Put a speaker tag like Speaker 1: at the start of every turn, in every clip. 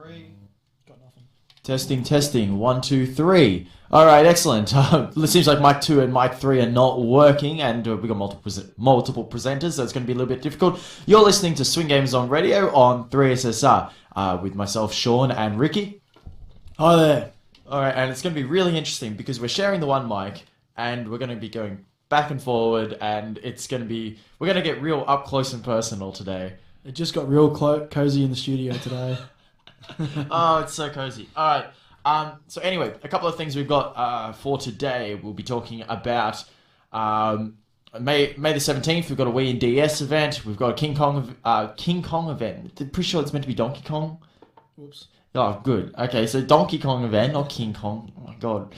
Speaker 1: 3.
Speaker 2: Got nothing.
Speaker 1: Testing. 1, 2, 3. All right, excellent. It seems like mic 2 and mic 3 are not working, and we've got multiple presenters, so it's going to be a little bit difficult. You're listening to SwinGamers on radio on 3SSR with myself, Sean, and Ricki.
Speaker 2: Hi there.
Speaker 1: All right, and it's going to be really interesting because we're sharing the one mic, and we're going to be going back and forward, and we're going to get real up close and personal today.
Speaker 2: It just got real cozy in the studio today.
Speaker 1: Oh, it's so cozy. All right. So anyway, a couple of things we've got for today. We'll be talking about May the 17th. We've got a Wii and DS event. We've got a King Kong event. I'm pretty sure it's meant to be Donkey Kong.
Speaker 2: Whoops.
Speaker 1: Oh, good. Okay, so Donkey Kong event, not King Kong. Oh my god.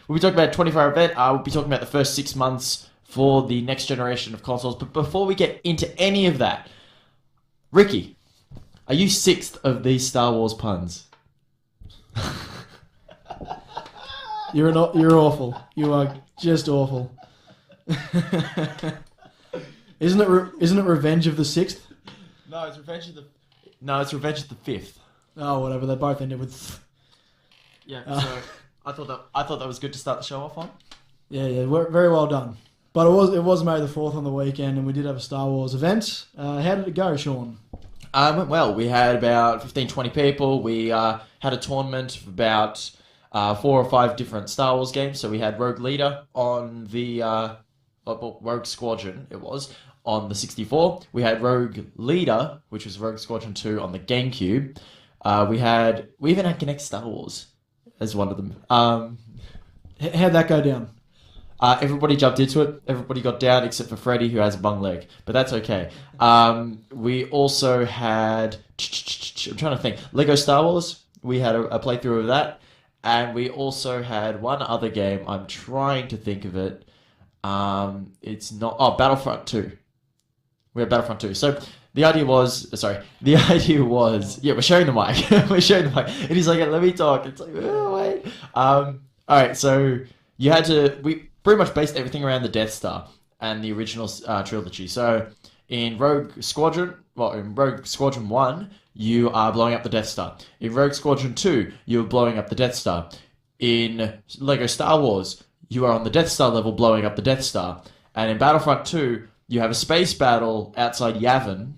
Speaker 1: We'll be talking about a 24-hour event. We'll be talking about the first 6 months for the next generation of consoles. But before we get into any of that, Ricki, are you sixth of these Star Wars puns?
Speaker 2: You're awful. You are just awful. Isn't it Revenge of the Sixth?
Speaker 1: No, it's Revenge of the Fifth.
Speaker 2: Oh, whatever. They both ended with.
Speaker 1: Yeah. So I thought that was good to start the show off on.
Speaker 2: Yeah. Very well done. But it was May the 4th on the weekend, and we did have a Star Wars event. How did it go, Sean?
Speaker 1: It went well. We had about 15, 20 people. We had a tournament of about 4 or 5 different Star Wars games. So we had Rogue Leader on the Rogue Squadron. It was on the 64. We had Rogue Leader, which was Rogue Squadron 2 on the GameCube. We even had Kinect Star Wars as one of them.
Speaker 2: How'd that go down?
Speaker 1: Everybody jumped into it. Everybody got down except for Freddy, who has a bung leg. But that's okay. We also had... I'm trying to think. Lego Star Wars. We had a playthrough of that. And we also had one other game. I'm trying to think of it. It's not... Oh, Battlefront 2. We had Battlefront 2. So the idea was... Yeah, we're sharing the mic. We're sharing the mic. And he's like, let me talk. It's like, oh, wait. All right, so you had to... We pretty much based everything around the Death Star and the original trilogy. So in Rogue Squadron 1, you are blowing up the Death Star. In Rogue Squadron 2, you're blowing up the Death Star. In Lego Star Wars, you are on the Death Star level blowing up the Death Star. And in Battlefront 2, you have a space battle outside Yavin,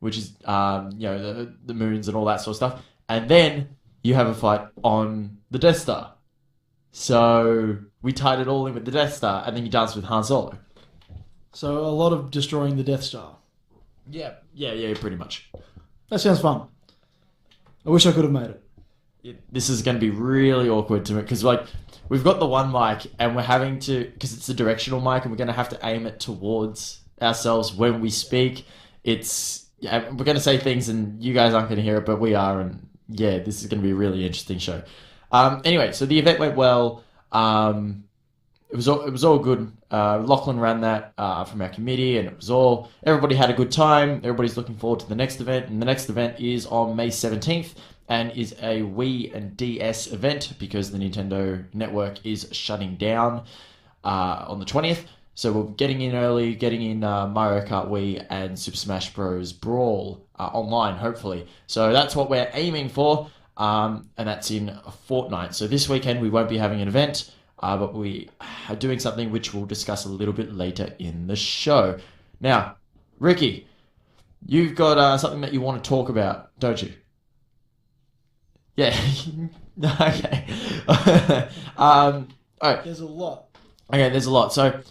Speaker 1: which is the moons and all that sort of stuff. And then you have a fight on the Death Star. So we tied it all in with the Death Star, and then you danced with Han Solo.
Speaker 2: So a lot of destroying the Death Star.
Speaker 1: Yeah, pretty much.
Speaker 2: That sounds fun. I wish I could have made it.
Speaker 1: This is going to be really awkward to me, because we've got the one mic, and we're having to, because it's a directional mic, and we're going to have to aim it towards ourselves when we speak. We're going to say things, and you guys aren't going to hear it, but we are, and yeah, this is going to be a really interesting show. Anyway, so the event went well. It was all good. Lachlan ran that from our committee, and everybody had a good time. Everybody's looking forward to the next event, and the next event is on May 17th and is a Wii and DS event because the Nintendo Network is shutting down on the 20th. So we're getting in early, getting in Mario Kart Wii and Super Smash Bros. Brawl online, hopefully. So that's what we're aiming for. And that's in a fortnight. So this weekend we won't be having an event, but we are doing something which we'll discuss a little bit later in the show. Now, Ricki, you've got something that you want to talk about, don't you? Yeah. Okay. All right.
Speaker 2: There's a lot.
Speaker 1: Okay, there's a lot. So,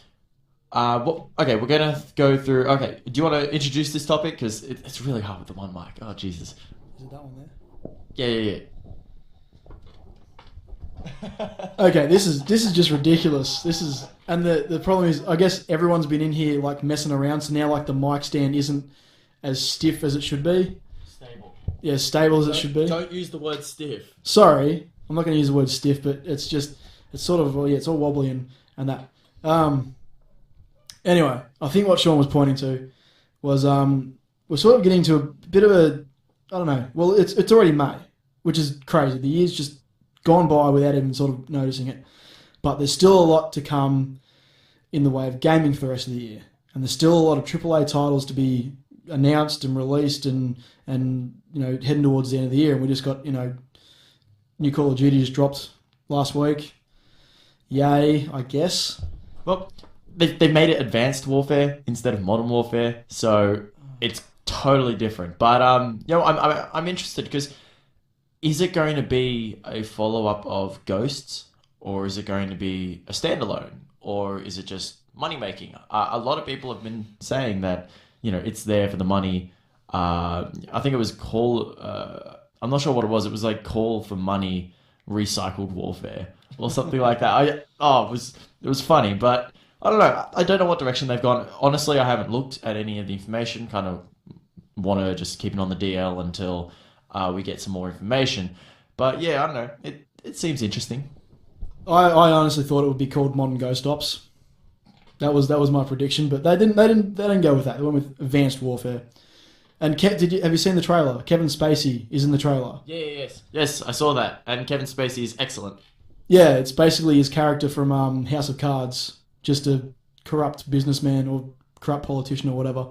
Speaker 1: we're going to go through... Okay, do you want to introduce this topic? Because it's really hard with the one mic. Oh, Jesus.
Speaker 2: Is it that one there?
Speaker 1: Yeah.
Speaker 2: Okay, this is just ridiculous. And the problem is, I guess everyone's been in here like messing around, so now like the mic stand isn't as stiff as it should be.
Speaker 1: Stable.
Speaker 2: Yeah, stable as it should be.
Speaker 1: Don't use the word stiff.
Speaker 2: Sorry, I'm not going to use the word stiff, but it's sort of, it's all wobbly and that. Anyway, I think what Sean was pointing to was we're sort of getting to a bit of a, I don't know. Well, it's already May, which is crazy. The year's just gone by without even sort of noticing it. But there's still a lot to come in the way of gaming for the rest of the year. And there's still a lot of AAA titles to be announced and released and heading towards the end of the year, and we just got new Call of Duty just dropped last week. Yay, I guess.
Speaker 1: Well, they made it Advanced Warfare instead of Modern Warfare, so it's totally different. But I'm interested because is it going to be a follow-up of Ghosts, or is it going to be a standalone, or is it just money making? A lot of people have been saying that it's there for the money. I think it was Call. I'm not sure what it was. It was like Call for Money Recycled Warfare or something like that. It was funny, but I don't know. I don't know what direction they've gone. Honestly, I haven't looked at any of the information. Kind of want to just keep it on the DL until we get some more information. But yeah, I don't know. It seems interesting.
Speaker 2: I honestly thought it would be called Modern Ghost Ops. That was my prediction, but they didn't go with that. They went with Advanced Warfare. And have you seen the trailer? Kevin Spacey is in the trailer.
Speaker 1: Yes, I saw that. And Kevin Spacey is excellent.
Speaker 2: Yeah, it's basically his character from House of Cards, just a corrupt businessman or corrupt politician or whatever,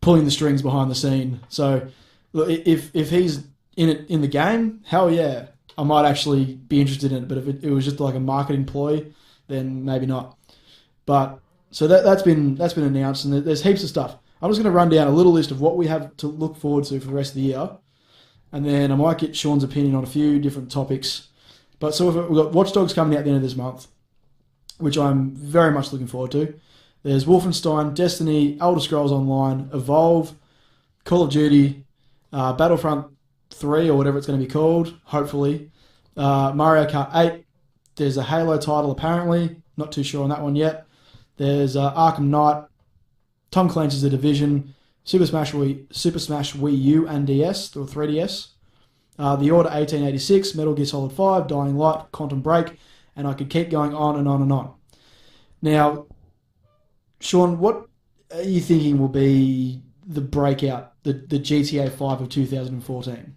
Speaker 2: pulling the strings behind the scene. So, look, if he's in the game, hell yeah, I might actually be interested in it. But if it was just like a marketing ploy, then maybe not. But so that's been announced, and there's heaps of stuff. I'm just going to run down a little list of what we have to look forward to for the rest of the year, and then I might get Sean's opinion on a few different topics. But so we've got Watch Dogs coming out at the end of this month, which I'm very much looking forward to. There's Wolfenstein, Destiny, Elder Scrolls Online, Evolve, Call of Duty, Battlefront 3 or whatever it's going to be called, hopefully. Mario Kart 8. There's a Halo title apparently. Not too sure on that one yet. There's Arkham Knight, Tom Clancy's The Division, Super Smash Wii U and DS, or 3DS, The Order 1886, Metal Gear Solid 5, Dying Light, Quantum Break, and I could keep going on and on and on. Now, Sean, what are you thinking will be the breakout, the GTA 5 of 2014?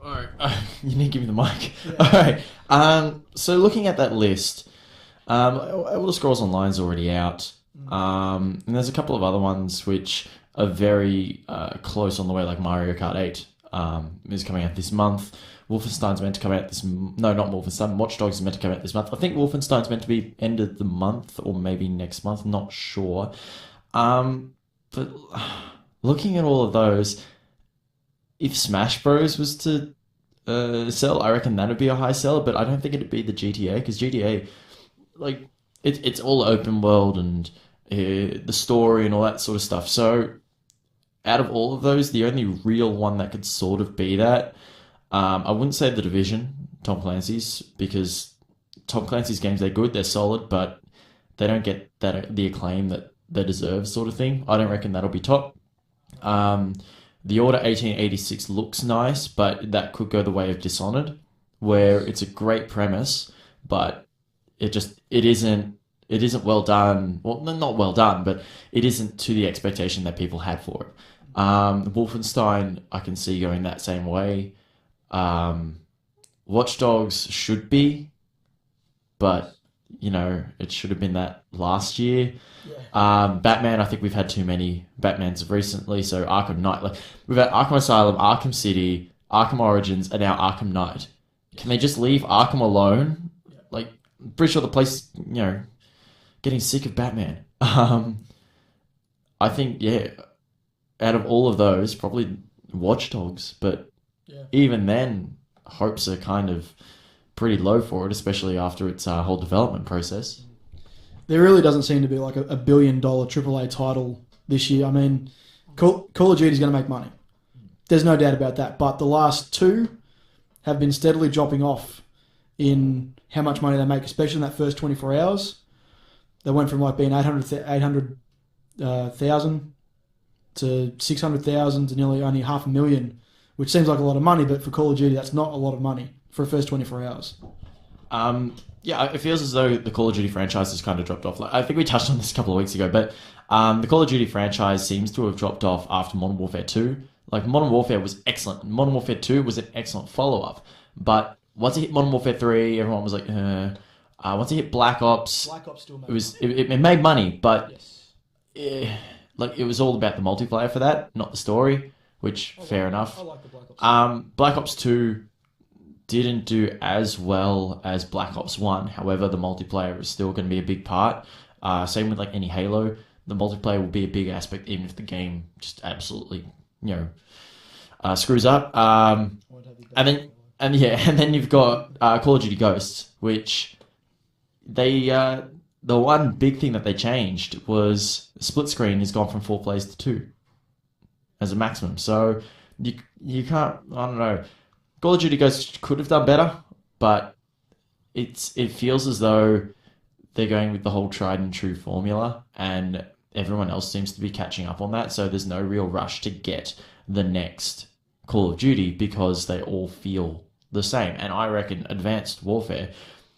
Speaker 1: All right, you need to give me the mic. Yeah. All right, so looking at that list, Elder Scrolls Online's already out. And there's a couple of other ones which are very close on the way, like Mario Kart 8 is coming out this month. Wolfenstein's meant to come out this... No, not Wolfenstein. Watch Dogs is meant to come out this month. I think Wolfenstein's meant to be end of the month or maybe next month. Not sure. But looking at all of those, if Smash Bros was to sell, I reckon that would be a high seller, but I don't think it'd be the GTA, because GTA, like, it's all open world and the story and all that sort of stuff. So out of all of those, the only real one that could sort of be that, I wouldn't say The Division, Tom Clancy's, because Tom Clancy's games, they're good, they're solid, but they don't get the acclaim that they deserve, sort of thing. I don't reckon that'll be top. The Order 1886 looks nice, but that could go the way of Dishonored, where it's a great premise, but it isn't well done. Well, not well done, but it isn't to the expectation that people had for it. Wolfenstein, I can see going that same way. Watch Dogs should be, but it should have been that last year. Yeah. Batman, I think we've had too many Batmans recently. So Arkham Knight, like we've had Arkham Asylum, Arkham City, Arkham Origins, and now Arkham Knight. Can they just leave Arkham alone? Yeah. Like, I'm pretty sure the place, getting sick of Batman. I think, out of all of those, probably Watch Dogs. But even then, hopes are kind of pretty low for it, especially after its whole development process.
Speaker 2: There really doesn't seem to be like a $1 billion AAA title this year. I mean, Call of Duty is going to make money. There's no doubt about that. But the last two have been steadily dropping off in how much money they make, especially in that first 24 hours. They went from like being 800,000 to 600,000 to nearly only 500,000, which seems like a lot of money, but for Call of Duty, that's not a lot of money for the first 24 hours.
Speaker 1: It feels as though the Call of Duty franchise has kind of dropped off. Like, I think we touched on this a couple of weeks ago, but the Call of Duty franchise seems to have dropped off after Modern Warfare 2. Like, Modern Warfare was excellent. Modern Warfare 2 was an excellent follow-up. But once it hit Modern Warfare 3, everyone was like, once it hit Black Ops...
Speaker 2: Black Ops still made
Speaker 1: it made money, but...
Speaker 2: Yes.
Speaker 1: like it was all about the multiplayer for that, not the story, which fair enough.
Speaker 2: I like the Black Ops.
Speaker 1: Black Ops 2 didn't do as well as Black Ops 1. However, the multiplayer is still going to be a big part. Same with like any Halo. The multiplayer will be a big aspect, even if the game just absolutely, screws up. And then you've got Call of Duty Ghosts, which the one big thing that they changed was split screen has gone from 4 players to 2 as a maximum. So you can't, I don't know. Call of Duty Ghosts could have done better, but it feels as though they're going with the whole tried and true formula, and everyone else seems to be catching up on that. So there's no real rush to get the next Call of Duty because they all feel the same. And I reckon Advanced Warfare,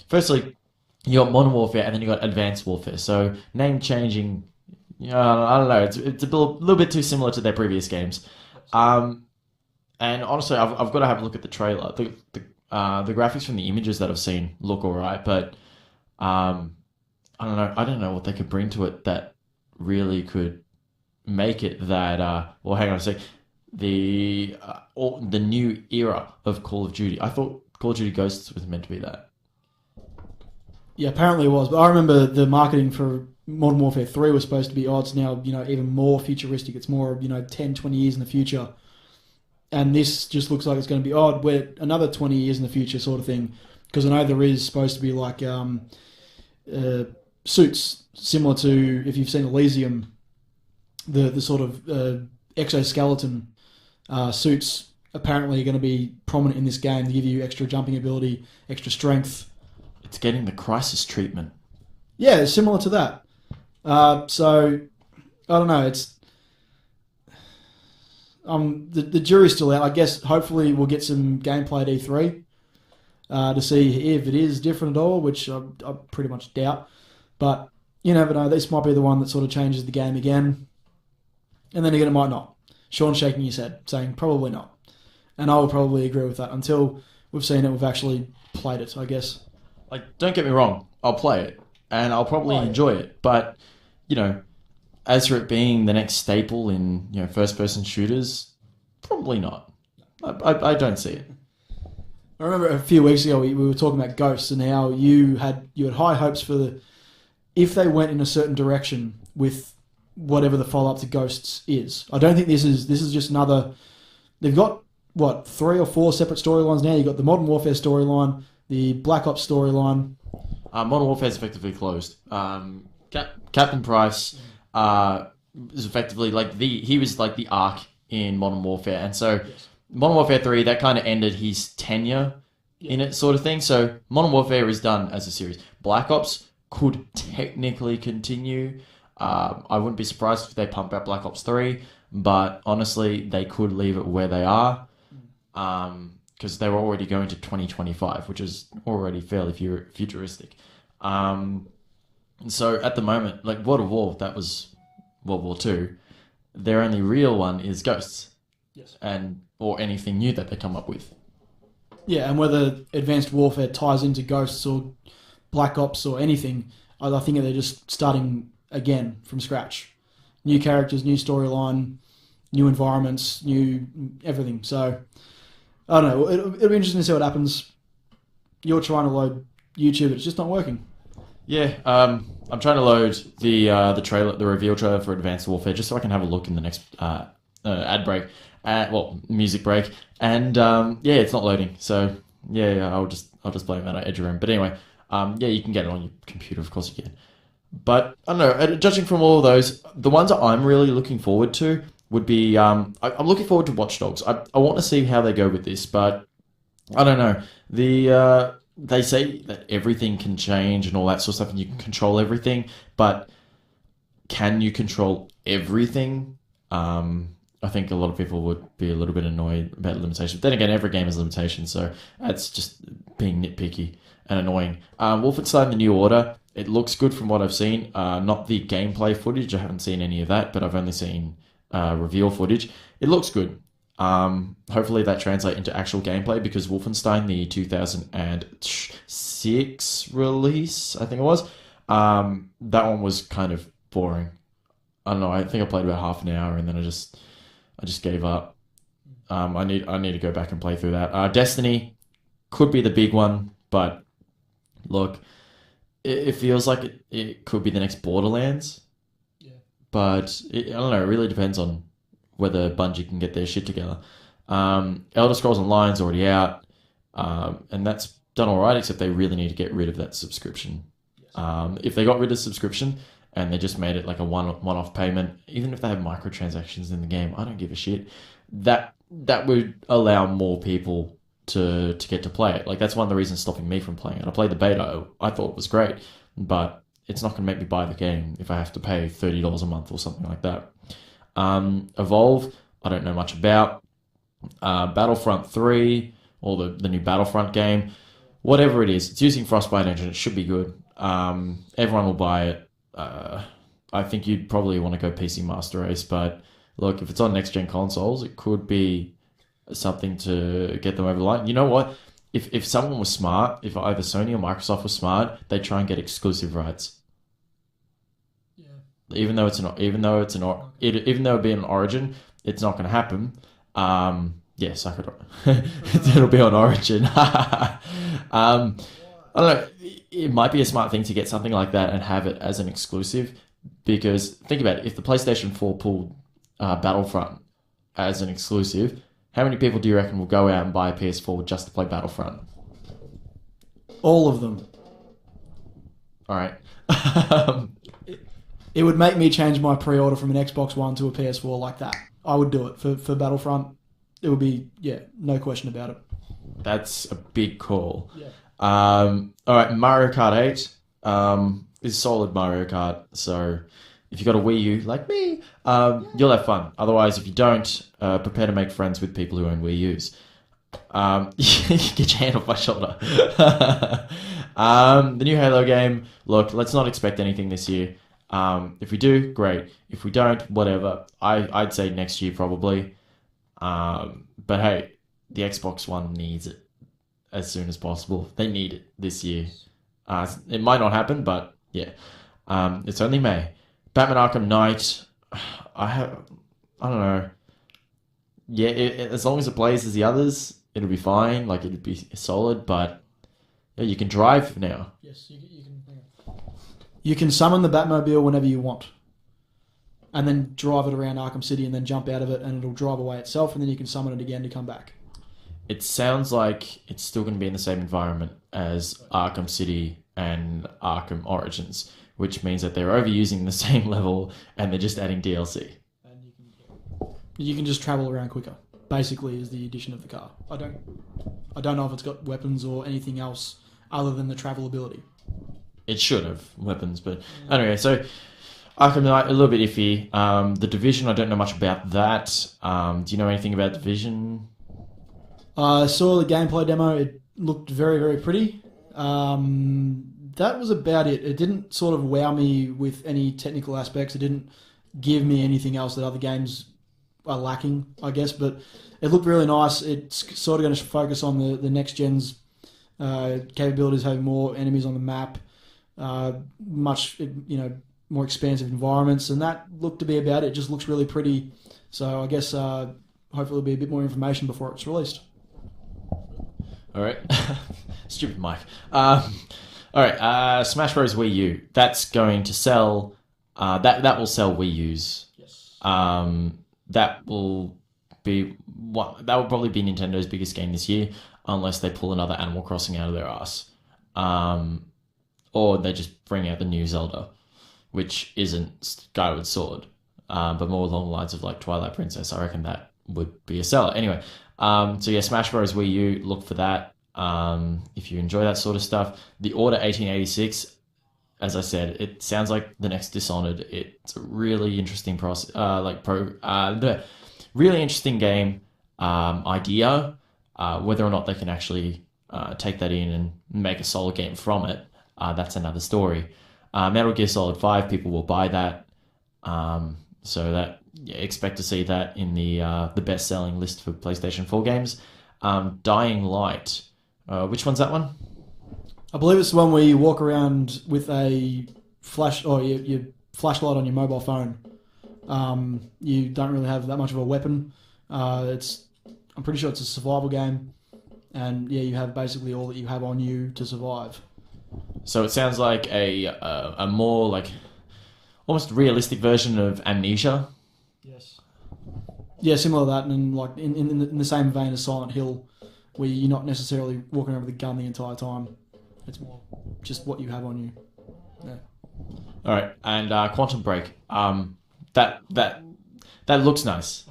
Speaker 1: firstly, you got Modern Warfare and then you got Advanced Warfare. So name changing, I don't know. It's a little bit too similar to their previous games. And honestly, I've got to have a look at the trailer. The graphics from the images that I've seen look alright, but I don't know. I don't know what they could bring to it that really could make it that. Well, hang on a sec. The new era of Call of Duty. I thought Call of Duty Ghosts was meant to be that.
Speaker 2: Yeah, apparently it was. But I remember the marketing for Modern Warfare 3 was supposed to be, it's now, even more futuristic. It's more, 10, 20 years in the future. And this just looks like it's going to be, we're another 20 years in the future sort of thing. Because I know there is supposed to be like suits similar to, if you've seen Elysium, the sort of exoskeleton suits apparently are going to be prominent in this game to give you extra jumping ability, extra strength.
Speaker 1: It's getting the crisis treatment.
Speaker 2: Yeah, it's similar to that. So, I don't know. It's the jury's still out. I guess hopefully we'll get some gameplay at E3 to see if it is different at all, which I pretty much doubt. But you never know. This might be the one that sort of changes the game again. And then again, it might not. Sean's shaking his head, saying probably not. And I will probably agree with that until we've seen it, we've actually played it, I guess.
Speaker 1: Like, don't get me wrong, I'll play it, and I'll probably enjoy it. But, as for it being the next staple in, first-person shooters, probably not. I don't see it.
Speaker 2: I remember a few weeks ago we were talking about Ghosts and how you had high hopes for if they went in a certain direction with whatever the follow-up to Ghosts is. I don't think this is just another. They've got 3 or 4 separate storylines now. You've got the Modern Warfare storyline, the Black Ops storyline.
Speaker 1: Modern Warfare is effectively closed. Captain Price is effectively he was like the arc in Modern Warfare, and so Modern Warfare 3 that kind of ended his tenure in it, sort of thing. So Modern Warfare is done as a series. Black Ops could technically continue. I wouldn't be surprised if they pump out Black Ops 3, but honestly, they could leave it where they are. Because they were already going to 2025, which is already fairly futuristic. So at the moment, like World of War, that was World War II. Their only real one is Ghosts.
Speaker 2: Yes.
Speaker 1: Or anything new that they come up with.
Speaker 2: Yeah, and whether Advanced Warfare ties into Ghosts or Black Ops or anything, I think they're just starting again from scratch. New characters, new storyline, new environments, new everything. So I don't know. It'll be interesting to see what happens. You're trying to load YouTube, it's just not working.
Speaker 1: Yeah, I'm trying to load the trailer, the reveal trailer for Advanced Warfare, just so I can have a look in the next ad break, music break, and it's not loading. So I'll just blame that on Edge Room. But anyway, you can get it on your computer, of course you can. But I don't know. Judging from all of those, the ones that I'm really looking forward to would be I'm looking forward to Watch Dogs. I want to see how they go with this, but I don't know. They say that everything can change and all that sort of stuff, and you can control everything, but can you control everything? I think a lot of people would be a little bit annoyed about limitations. But then again, every game has limitations, so that's just being nitpicky and annoying. Wolfenstein: The New Order, it looks good from what I've seen. Not the gameplay footage, I haven't seen any of that, but I've only seen reveal footage. It looks good. Hopefully that translates into actual gameplay, because Wolfenstein, the 2006 release, I think it was, that one was kind of boring. I don't know. I think I played about half an hour and then I just gave up. I need to go back and play through that. Destiny could be the big one, but look, it feels like it could be the next Borderlands.
Speaker 2: Yeah.
Speaker 1: But I don't know. It really depends on whether Bungie can get their shit together. Elder Scrolls Online's already out, and that's done all right. Except they really need to get rid of that subscription.
Speaker 2: Yes.
Speaker 1: If they got rid of subscription and they just made it like a one-off payment, even if they have microtransactions in the game, I don't give a shit. That would allow more people to get to play it. Like that's one of the reasons stopping me from playing it. I played the beta. I thought it was great, but it's not going to make me buy the game if I have to pay $30 a month or something like that. Evolve, I don't know much about. Battlefront 3 or the new Battlefront game, whatever it is, it's using Frostbite engine. It should be good. Everyone will buy it. I think you'd probably want to go PC Master Race, but look, if it's on next gen consoles, it could be something to get them over the line. You know what? If someone was smart, if either Sony or Microsoft was smart, they'd try and get exclusive rights.
Speaker 2: Yeah.
Speaker 1: Even though it'd be an Origin, it's not going to happen. Yes, I could. It'll be on Origin. I don't know. It might be a smart thing to get something like that and have it as an exclusive, because think about it. If the PlayStation 4 pulled Battlefront as an exclusive, how many people do you reckon will go out and buy a PS4 just to play Battlefront?
Speaker 2: All of them.
Speaker 1: All right.
Speaker 2: It would make me change my pre-order from an Xbox One to a PS4 like that. I would do it for Battlefront. It would be, no question about it.
Speaker 1: That's a big call.
Speaker 2: Yeah.
Speaker 1: All right, Mario Kart 8 is solid Mario Kart. So if you got a Wii U like me, you'll have fun. Otherwise, if you don't, prepare to make friends with people who own Wii U's. Get your hand off my shoulder. The new Halo game. Look, let's not expect anything this year. If we do, great. If we don't, whatever. I'd say next year probably. But hey, the Xbox One needs it as soon as possible. They need it this year. It might not happen, but yeah. It's only May. Batman Arkham Knight. I don't know. Yeah, as long as it plays as the others, it'll be fine. Like it'll be solid, but yeah, you can drive now.
Speaker 2: Yes, you can. You can summon the Batmobile whenever you want, and then drive it around Arkham City, and then jump out of it, and it'll drive away itself, and then you can summon it again to come back.
Speaker 1: It sounds like it's still going to be in the same environment as Arkham City and Arkham Origins, which means that they're overusing the same level and they're just adding DLC.
Speaker 2: And you can just travel around quicker. Basically, is the addition of the car. I don't know if it's got weapons or anything else other than the travel ability.
Speaker 1: It should have weapons, but anyway. So Arkham Knight, a little bit iffy. The Division, I don't know much about that. Do you know anything about Division?
Speaker 2: I saw the gameplay demo. It looked very, very pretty. That was about it. It didn't sort of wow me with any technical aspects. It didn't give me anything else that other games are lacking, I guess. But it looked really nice. It's sort of going to focus on the next gen's capabilities, having more enemies on the map, much more expansive environments, and that looked to be about it. It just looks really pretty. So I guess hopefully there'll be a bit more information before it's released.
Speaker 1: All right. Stupid mic. All right. Smash Bros. Wii U. That's going to sell. That will sell Wii U's.
Speaker 2: Yes.
Speaker 1: That will probably be Nintendo's biggest game this year, unless they pull another Animal Crossing out of their ass, or they just bring out the new Zelda, which isn't Skyward Sword, but more along the lines of like Twilight Princess. I reckon that would be a seller. Anyway. So yeah, Smash Bros. Wii U, look for that. If you enjoy that sort of stuff. The Order 1886, as I said, it sounds like the next Dishonored. It's a really interesting really interesting game idea. Whether or not they can actually take that in and make a solid game from it, that's another story. Metal Gear Solid 5, people will buy that. So that expect to see that in the best-selling list for PlayStation 4 games. Dying Light. Which one's that one?
Speaker 2: I believe it's the one where you walk around with a flash or your flashlight on your mobile phone, You don't really have that much of a weapon. I'm pretty sure it's a survival game, and yeah, you have basically all that you have on you to survive.
Speaker 1: So it sounds like a more like almost realistic version of Amnesia.
Speaker 2: Yes. Yeah, similar to that, and like in the same vein as Silent Hill, where you're not necessarily walking around with a gun the entire time. It's more just what you have on you. Yeah.
Speaker 1: All right, and Quantum Break. That looks nice.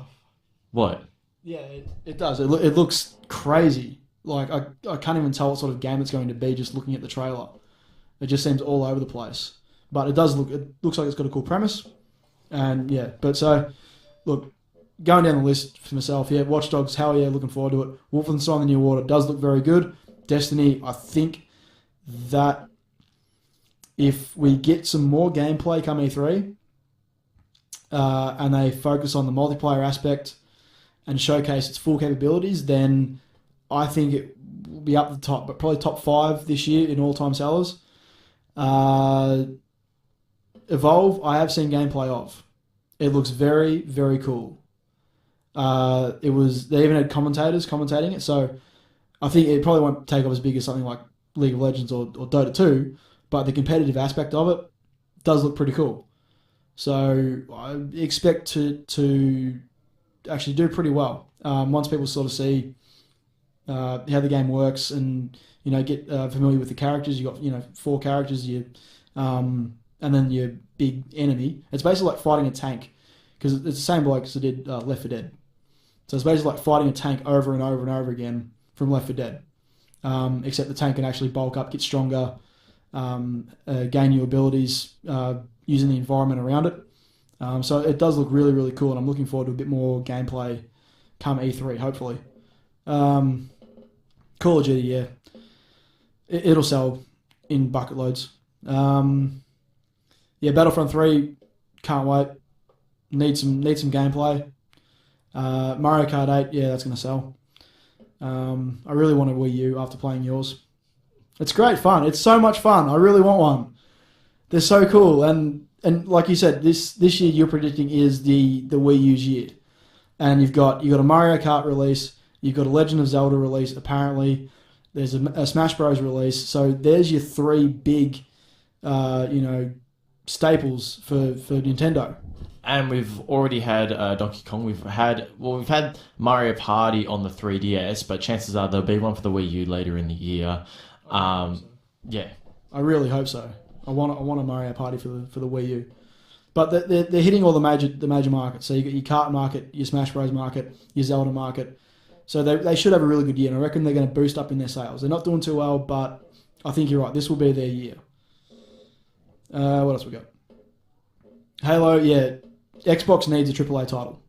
Speaker 1: What?
Speaker 2: Yeah, it does. It looks crazy. Like I can't even tell what sort of game it's going to be just looking at the trailer. It just seems all over the place. But it does look. It looks like it's got a cool premise, and yeah. But so, look, going down the list for myself. Yeah, Watch Dogs. Hell yeah, looking forward to it. Wolfenstein: The New Order does look very good. Destiny. I think that if we get some more gameplay come E3, and they focus on the multiplayer aspect and showcase its full capabilities, then I think it will be up the top, but probably top 5 this year in all-time sellers. Evolve, I have seen gameplay of. It looks very, very cool. They even had commentators commentating it, so I think it probably won't take off as big as something like League of Legends or Dota 2, but the competitive aspect of it does look pretty cool. So I expect to actually do pretty well once people sort of see how the game works and get familiar with the characters. You got 4 characters, and then your big enemy. It's basically like fighting a tank because it's the same blokes that did Left 4 Dead. So it's basically like fighting a tank over and over and over again from Left 4 Dead, except the tank can actually bulk up, get stronger, gain new abilities using the environment around it. So it does look really, really cool, and I'm looking forward to a bit more gameplay come E3, hopefully. Call of Duty, yeah. It'll sell in bucket loads. Yeah, Battlefront 3, can't wait. Need some gameplay. Mario Kart 8, yeah, that's going to sell. I really want a Wii U after playing yours. It's great fun. It's so much fun. I really want one. They're so cool, and like you said, this year you're predicting is the Wii U's year, and you've got a Mario Kart release, you've got a Legend of Zelda release. Apparently, there's a Smash Bros release. So there's your 3 big, staples for Nintendo.
Speaker 1: And we've already had Donkey Kong. We've had Mario Party on the 3DS, but chances are there'll be one for the Wii U later in the year. Yeah,
Speaker 2: I really hope so. I want a Mario Party for the Wii U, but they're hitting all the major markets. So you got your kart market, your Smash Bros market, your Zelda market. So they should have a really good year, and I reckon they're going to boost up in their sales. They're not doing too well, but I think you're right. This will be their year. What else we got? Halo, yeah. Xbox needs a AAA title.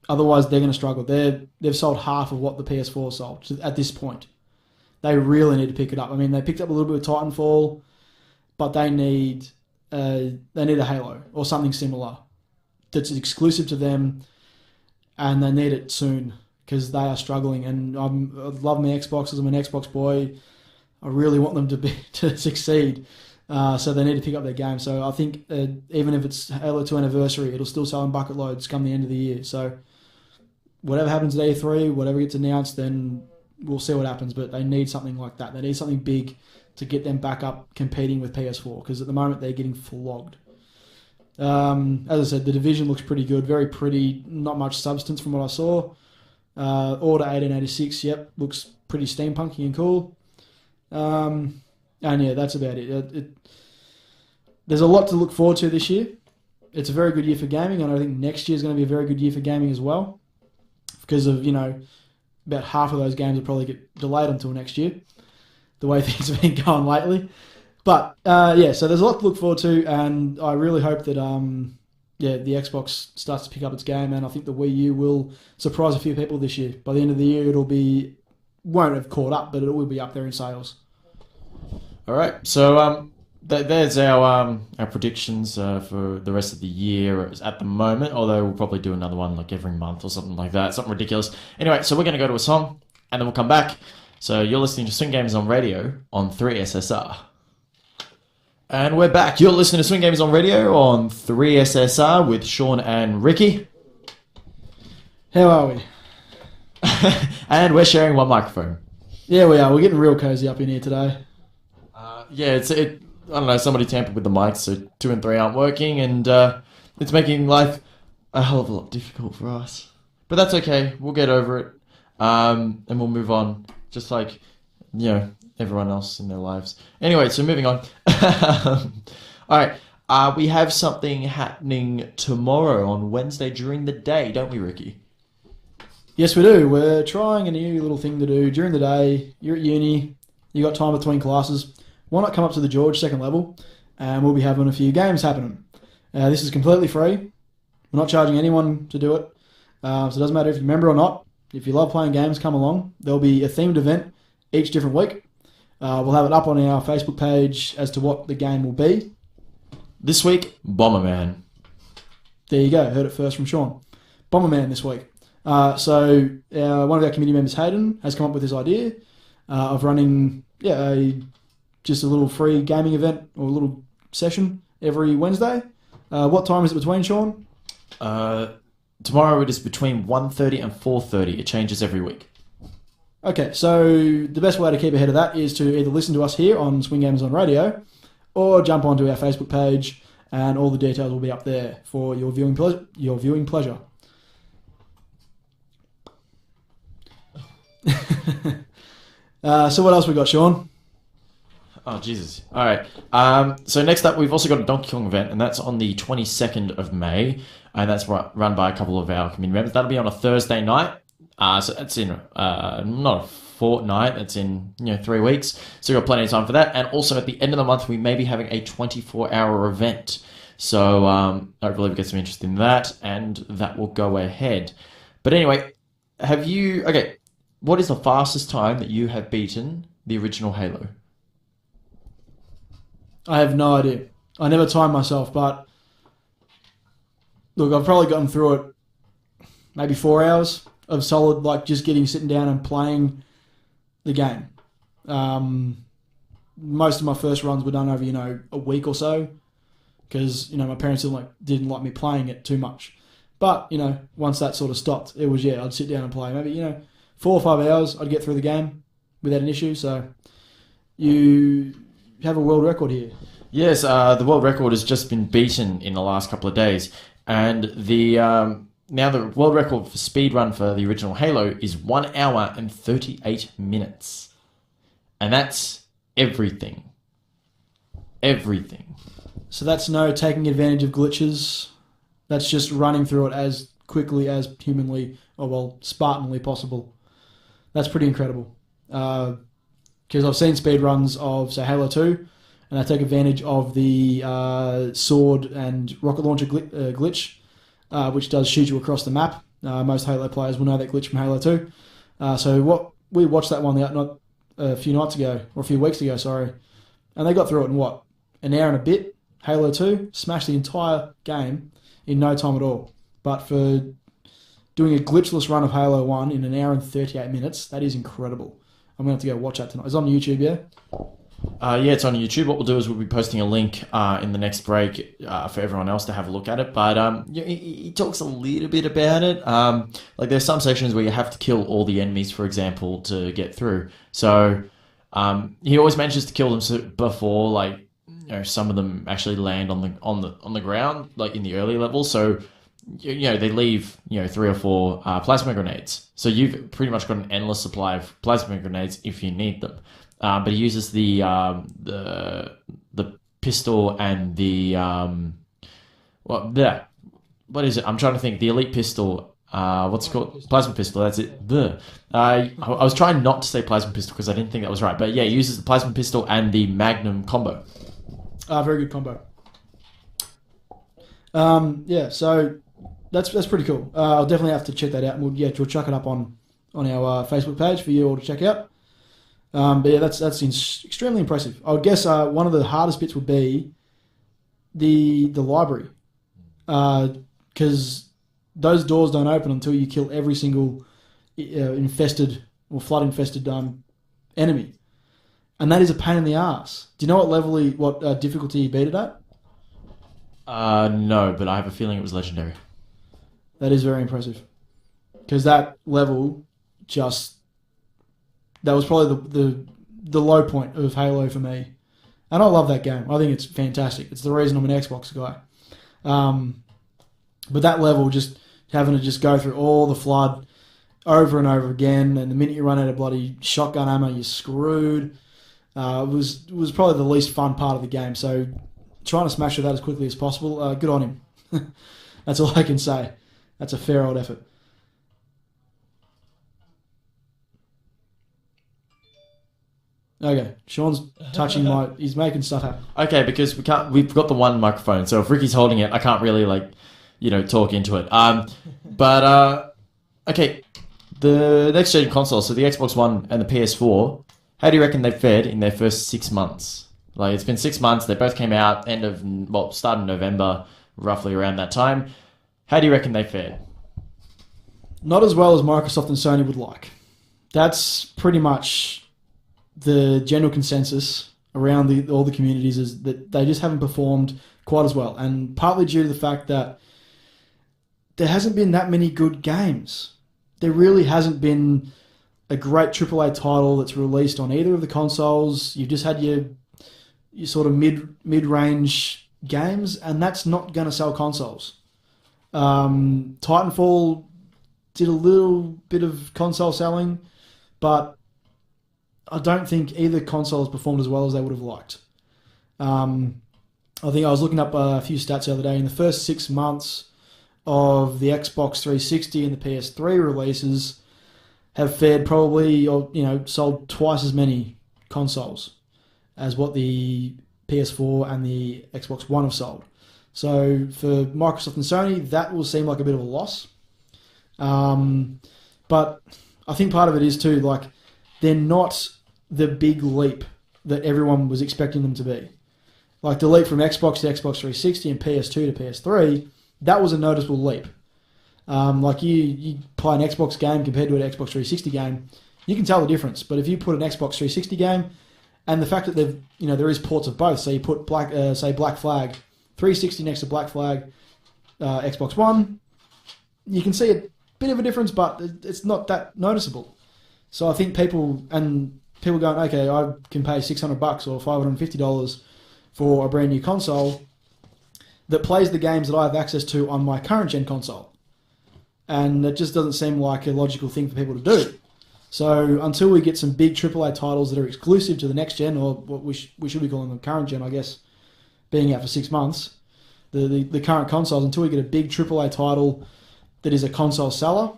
Speaker 2: Otherwise, they're going to struggle. They've sold half of what the PS4 sold at this point. They really need to pick it up. I mean, they picked up a little bit of Titanfall, but they need a Halo or something similar that's exclusive to them, and they need it soon because they are struggling. And I love my Xboxes. I'm an Xbox boy. I really want them to succeed. So they need to pick up their game. So I think even if it's Halo 2 anniversary, it'll still sell in bucket loads come the end of the year. So whatever happens at E3, whatever gets announced, then we'll see what happens. But they need something like that. They need something big to get them back up competing with PS4 because at the moment they're getting flogged. As I said, the Division looks pretty good, very pretty, not much substance from what I saw. Order 1886, yep, looks pretty steampunky and cool. And yeah, that's about it. There's a lot to look forward to this year. It's a very good year for gaming, and I think next year is going to be a very good year for gaming as well because of, about half of those games will probably get delayed until next year, the way things have been going lately. But, yeah, so there's a lot to look forward to, and I really hope that, the Xbox starts to pick up its game, and I think the Wii U will surprise a few people this year. By the end of the year, won't have caught up, but it will be up there in sales.
Speaker 1: All right, so there's our predictions for the rest of the year at the moment, although we'll probably do another one like every month or something like that, something ridiculous. Anyway, so we're going to go to a song, and then we'll come back. So you're listening to SwinGamers on radio on 3SSR. And we're back. You're listening to SwinGamers on radio on 3SSR with Sean and Ricki.
Speaker 2: How are we?
Speaker 1: And we're sharing one microphone.
Speaker 2: Yeah, we are. We're getting real cozy up in here today.
Speaker 1: I don't know, somebody tampered with the mics, so 2 and 3 aren't working, and it's making life a hell of a lot difficult for us. But that's okay. We'll get over it, and we'll move on, just like, everyone else in their lives. Anyway, so moving on. All right. We have something happening tomorrow on Wednesday during the day, don't we, Ricki?
Speaker 2: Yes, we do. We're trying a new little thing to do during the day. You're at uni. You got time between classes. Why not come up to the George second level, and we'll be having a few games happening. This is completely free. We're not charging anyone to do it. So it doesn't matter if you're a member or not. If you love playing games, come along. There'll be a themed event each different week. We'll have it up on our Facebook page as to what the game will be.
Speaker 1: This week, Bomberman.
Speaker 2: There you go. Heard it first from Sean. Bomberman this week. So one of our committee members, Hayden, has come up with this idea of running just a little free gaming event or a little session every Wednesday. What time is it between, Sean?
Speaker 1: Tomorrow it is between 1:30 and 4:30. It changes every week.
Speaker 2: Okay, so the best way to keep ahead of that is to either listen to us here on SwinGamers on radio or jump onto our Facebook page, and all the details will be up there for your viewing pleasure. So what else we got, Sean?
Speaker 1: Oh, Jesus. All right. So next up, we've also got a Donkey Kong event, and that's on the 22nd of May, and that's run by a couple of our community members. That'll be on a Thursday night. So that's in not a fortnight, that's in 3 weeks. So we've got plenty of time for that. And also at the end of the month, we may be having a 24-hour event. So hopefully we get some interest in that, and that will go ahead. But anyway, what is the fastest time that you have beaten the original Halo?
Speaker 2: I have no idea. I never timed myself, but look, I've probably gotten through it maybe 4 hours of solid, just sitting down and playing the game. Most of my first runs were done over, a week or so, because, my parents didn't like me playing it too much. But, once that sort of stopped, it was, I'd sit down and play. Maybe, 4 or 5 hours, I'd get through the game without an issue. So you have a world record here. Yes,
Speaker 1: the world record has just been beaten in the last couple of days. And now the world record for speed run for the original Halo is 1 hour and 38 minutes. And that's everything. Everything.
Speaker 2: So that's no taking advantage of glitches. That's just running through it as quickly as Spartanly possible. That's pretty incredible. Because I've seen speed runs of, say, Halo 2, and they take advantage of the sword and rocket launcher glitch, which does shoot you across the map. Most Halo players will know that glitch from Halo 2. So we watched that one not a few weeks ago, sorry, and they got through it in an hour and a bit. Halo 2 smashed the entire game in no time at all. But for doing a glitchless run of Halo 1 in 1 hour and 38 minutes, that is incredible. I'm going to have to go watch that tonight. It's on YouTube, yeah?
Speaker 1: Yeah, it's on YouTube. What we'll do is we'll be posting a link in the next break for everyone else to have a look at it. But he talks a little bit about it. There's some sections where you have to kill all the enemies, for example, to get through. So he always manages to kill them before, some of them actually land on the ground, in the early levels. So they leave 3 or 4 plasma grenades. So you've pretty much got an endless supply of plasma grenades if you need them. But he uses the pistol and the what is it? I'm trying to think. The elite pistol. What's it called? Plasma pistol. That's it. I was trying not to say plasma pistol because I didn't think that was right. But yeah, he uses the plasma pistol and the magnum combo.
Speaker 2: Very good combo. So that's pretty cool. I'll definitely have to check that out. And we'll chuck it up on our Facebook page for you all to check out. But yeah, that's extremely impressive. I would guess one of the hardest bits would be the library, because those doors don't open until you kill every single infested or flood infested enemy. And that is a pain in the ass. Do you know what difficulty he beat it at?
Speaker 1: No, but I have a feeling it was legendary.
Speaker 2: That is very impressive. Because that level that was probably the low point of Halo for me. And I love that game. I think it's fantastic. It's the reason I'm an Xbox guy. But that level, just having to just go through all the flood over and over again, and the minute you run out of bloody shotgun ammo, you're screwed. Was probably the least fun part of the game. So trying to smash through that as quickly as possible, good on him. That's all I can say. That's a fair old effort. Okay, Sean's touching he's making stuff happen.
Speaker 1: Okay, because we've got the one microphone, so if Ricky's holding it, I can't really talk into it. Okay, the next gen console, so the Xbox One and the PS4, how do you reckon they fared in their first 6 months? Like, it's been 6 months, they both came out start of November, roughly around that time. How do you reckon they fared?
Speaker 2: Not as well as Microsoft and Sony would like. That's pretty much the general consensus around all the communities, is that they just haven't performed quite as well. And partly due to the fact that there hasn't been that many good games. There really hasn't been a great AAA title that's released on either of the consoles. You've just had your sort of mid-range games, and that's not going to sell consoles. Titanfall did a little bit of console selling, but I don't think either console has performed as well as they would have liked. I think I was looking up a few stats the other day. In the first 6 months of the Xbox 360 and the PS3 releases, have fared probably, sold twice as many consoles as what the PS4 and the Xbox One have sold. So for Microsoft and Sony, that will seem like a bit of a loss. But I think part of it is too, they're not the big leap that everyone was expecting them to be. Like the leap from Xbox to Xbox 360 and PS2 to PS3, that was a noticeable leap. You play an Xbox game compared to an Xbox 360 game, you can tell the difference. But if you put an Xbox 360 game, and the fact that there is ports of both, so you put Black Flag 360 next to Black Flag Xbox One, you can see a bit of a difference, but it's not that noticeable. So I think people going, okay, I can pay $600 or $550 for a brand new console that plays the games that I have access to on my current gen console. And it just doesn't seem like a logical thing for people to do. So until we get some big AAA titles that are exclusive to the next gen, or what we should be calling them current gen, I guess, being out for 6 months, the current consoles, until we get a big AAA title that is a console seller,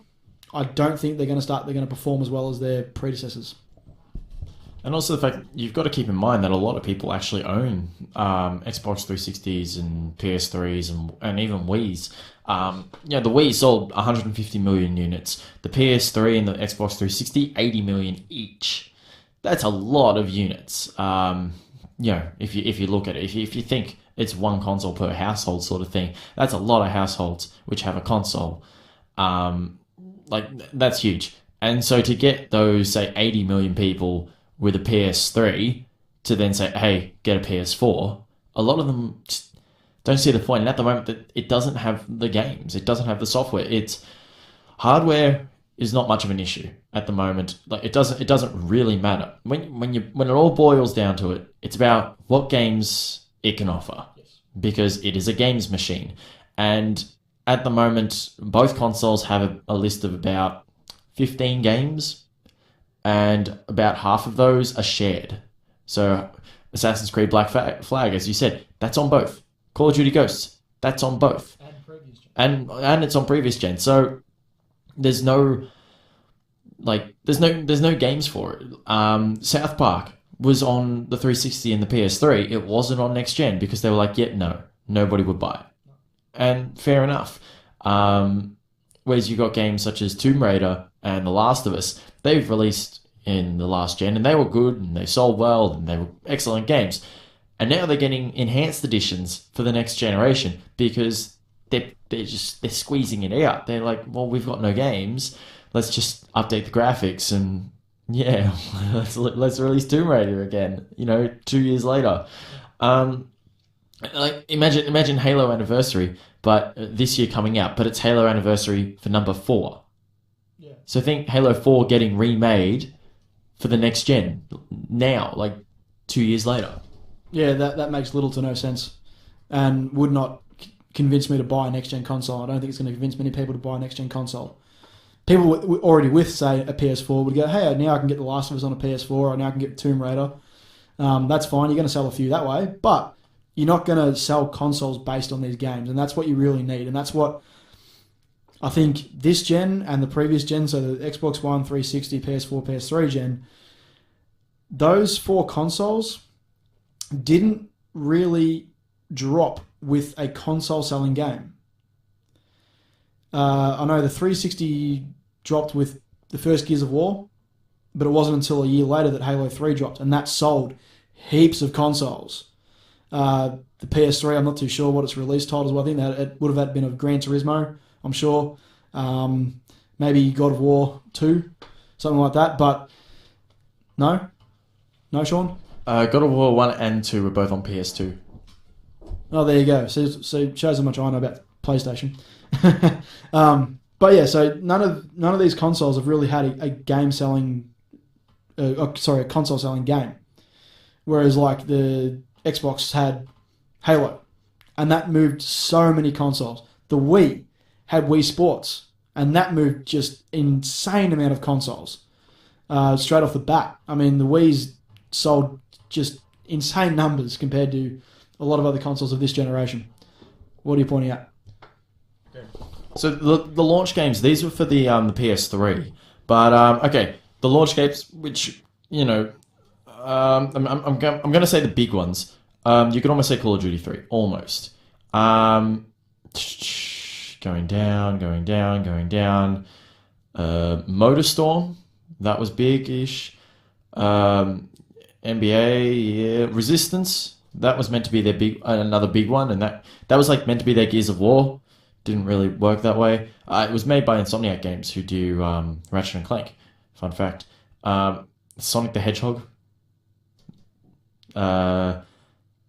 Speaker 2: I don't think they're going to perform as well as their predecessors.
Speaker 1: And also the fact you've got to keep in mind that a lot of people actually own Xbox 360s and PS3s and even Wiis. The Wii sold 150 million units. The PS3 and the Xbox 360, 80 million each. That's a lot of units. If you look at it, if you think it's one console per household sort of thing, that's a lot of households which have a console. That's huge. And so to get those, say, 80 million people with a PS3 to then say, hey, get a PS4, a lot of them just don't see the point. And at the moment, that it doesn't have the games. It doesn't have the software. It's hardware is not much of an issue at the moment. It doesn't really matter. When it all boils down to it, it's about what games it can offer. Yes. Because it is a games machine. And at the moment, both consoles have a list of about 15 games, and about half of those are shared. So Assassin's Creed Black Flag, as you said, that's on both. Call of Duty Ghosts, that's on both.
Speaker 2: And previous gen.
Speaker 1: And it's on previous gen. So there's no games for it. South Park was on the 360 and the PS3. It wasn't on next gen because they were like, no, nobody would buy it. And fair enough. Whereas you got games such as Tomb Raider and The Last of Us, they've released in the last gen, and they were good, and they sold well, and they were excellent games. And now they're getting enhanced editions for the next generation because they're squeezing it out. They're like, well, we've got no games. Let's just update the graphics and Yeah, let's release Tomb Raider again. 2 years later. Um, like imagine Halo Anniversary, but this year coming out, but it's Halo Anniversary for number 4.
Speaker 2: Yeah.
Speaker 1: So think Halo 4 getting remade for the next gen now, like 2 years later.
Speaker 2: Yeah, that makes little to no sense, and would not convince me to buy a next gen console. I don't think it's going to convince many people to buy a next gen console. People already with, say, a PS4 would go, hey, now I can get The Last of Us on a PS4, or now I can get Tomb Raider. That's fine. You're going to sell a few that way, but you're not going to sell consoles based on these games, and that's what you really need. And that's what I think this gen and the previous gen, so the Xbox One, 360, PS4, PS3 gen, those 4 consoles didn't really drop with a console selling game. I know the 360 dropped with the first Gears of War, but it wasn't until a year later that Halo 3 dropped, and that sold heaps of consoles. The PS3, I'm not too sure what its release titles were. I think that it would have been of Gran Turismo, I'm sure. Maybe God of War 2, something like that, but no, Sean?
Speaker 1: God of War 1 and 2 were both on PS2.
Speaker 2: Oh, there you go. So it shows how much I know about PlayStation. But yeah, so none of these consoles have really had a console selling game. Whereas like the Xbox had Halo, and that moved so many consoles. The Wii had Wii Sports, and that moved just insane amount of consoles straight off the bat. I mean, the Wii's sold just insane numbers compared to a lot of other consoles of this generation. What are you pointing at?
Speaker 1: So the launch games, these were for the PS3, but okay, the launch games, which I'm going to say the big ones. You could almost say Call of Duty 3, almost. Going down. MotorStorm, that was big-ish. NBA, yeah. Resistance, that was meant to be their another big one, and that was like meant to be their Gears of War. Didn't really work that way. It was made by Insomniac Games, who do Ratchet and Clank. Fun fact. Sonic the Hedgehog.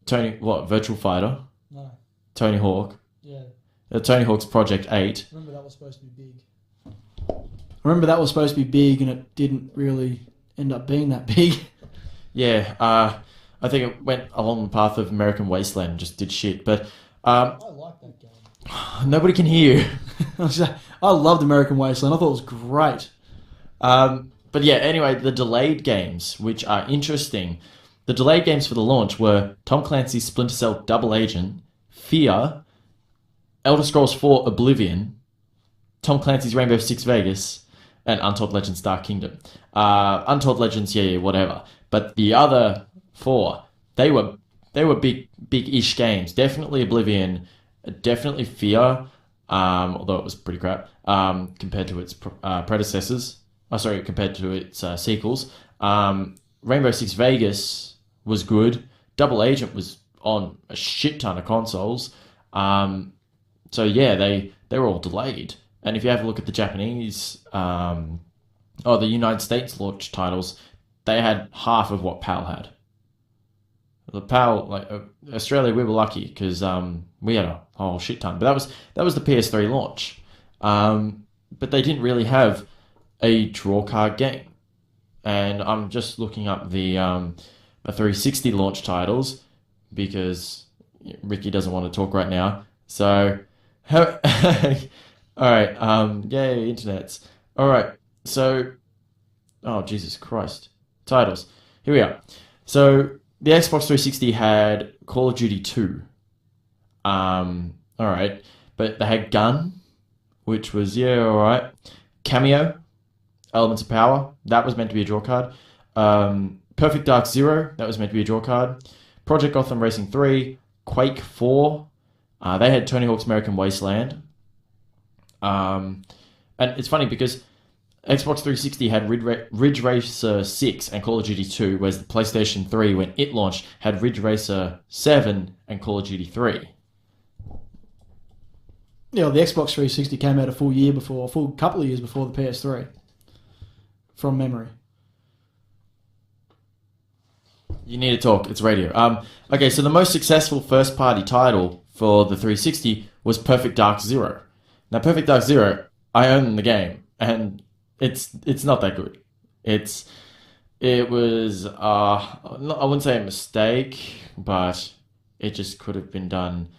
Speaker 1: Virtual Fighter.
Speaker 2: No.
Speaker 1: Tony Hawk.
Speaker 2: Yeah.
Speaker 1: Tony Hawk's Project 8.
Speaker 2: Remember that was supposed to be big, and it didn't really end up being that big.
Speaker 1: Yeah, I think it went along the path of American Wasteland and just did shit. But
Speaker 2: I like that game.
Speaker 1: Nobody can hear you.
Speaker 2: I loved American Wasteland. I thought it was great.
Speaker 1: But yeah, anyway, the delayed games, which are interesting. The delayed games for the launch were Tom Clancy's Splinter Cell Double Agent, Fear, Elder Scrolls 4 Oblivion, Tom Clancy's Rainbow Six Vegas, and Untold Legends Dark Kingdom. Untold Legends, yeah, whatever. But the other 4, they were big-ish games. Definitely Oblivion, definitely Fear, although it was pretty crap compared to its predecessors. Compared to its sequels. Rainbow Six Vegas was good. Double Agent was on a shit ton of consoles. So yeah, they were all delayed. And if you have a look at the Japanese, the United States launch titles, they had half of what PAL had. The PAL, Australia, we were lucky because we had a whole shit ton. But that was the PS3 launch. But they didn't really have a draw card game. And I'm just looking up the 360 launch titles because Ricki doesn't want to talk right now. So, all right, yay, internets. All right, so, oh, Jesus Christ. Titles. Here we are. So, the Xbox 360 had Call of Duty 2. All right, but they had Gun, which was, yeah, all right. Cameo, Elements of Power, that was meant to be a draw card. Perfect Dark Zero, that was meant to be a draw card. Project Gotham Racing 3, Quake 4, they had Tony Hawk's American Wasteland. And it's funny because Xbox 360 had Ridge Racer 6 and Call of Duty 2, whereas the PlayStation 3, when it launched, had Ridge Racer 7 and Call of Duty 3.
Speaker 2: Yeah, well, the Xbox 360 came out a full couple of years before the PS3. From memory.
Speaker 1: You need to talk. It's radio. Okay, so the most successful first-party title for the 360 was Perfect Dark Zero. Now, Perfect Dark Zero, I own the game, and it's not that good. It was I wouldn't say a mistake, but it just could have been done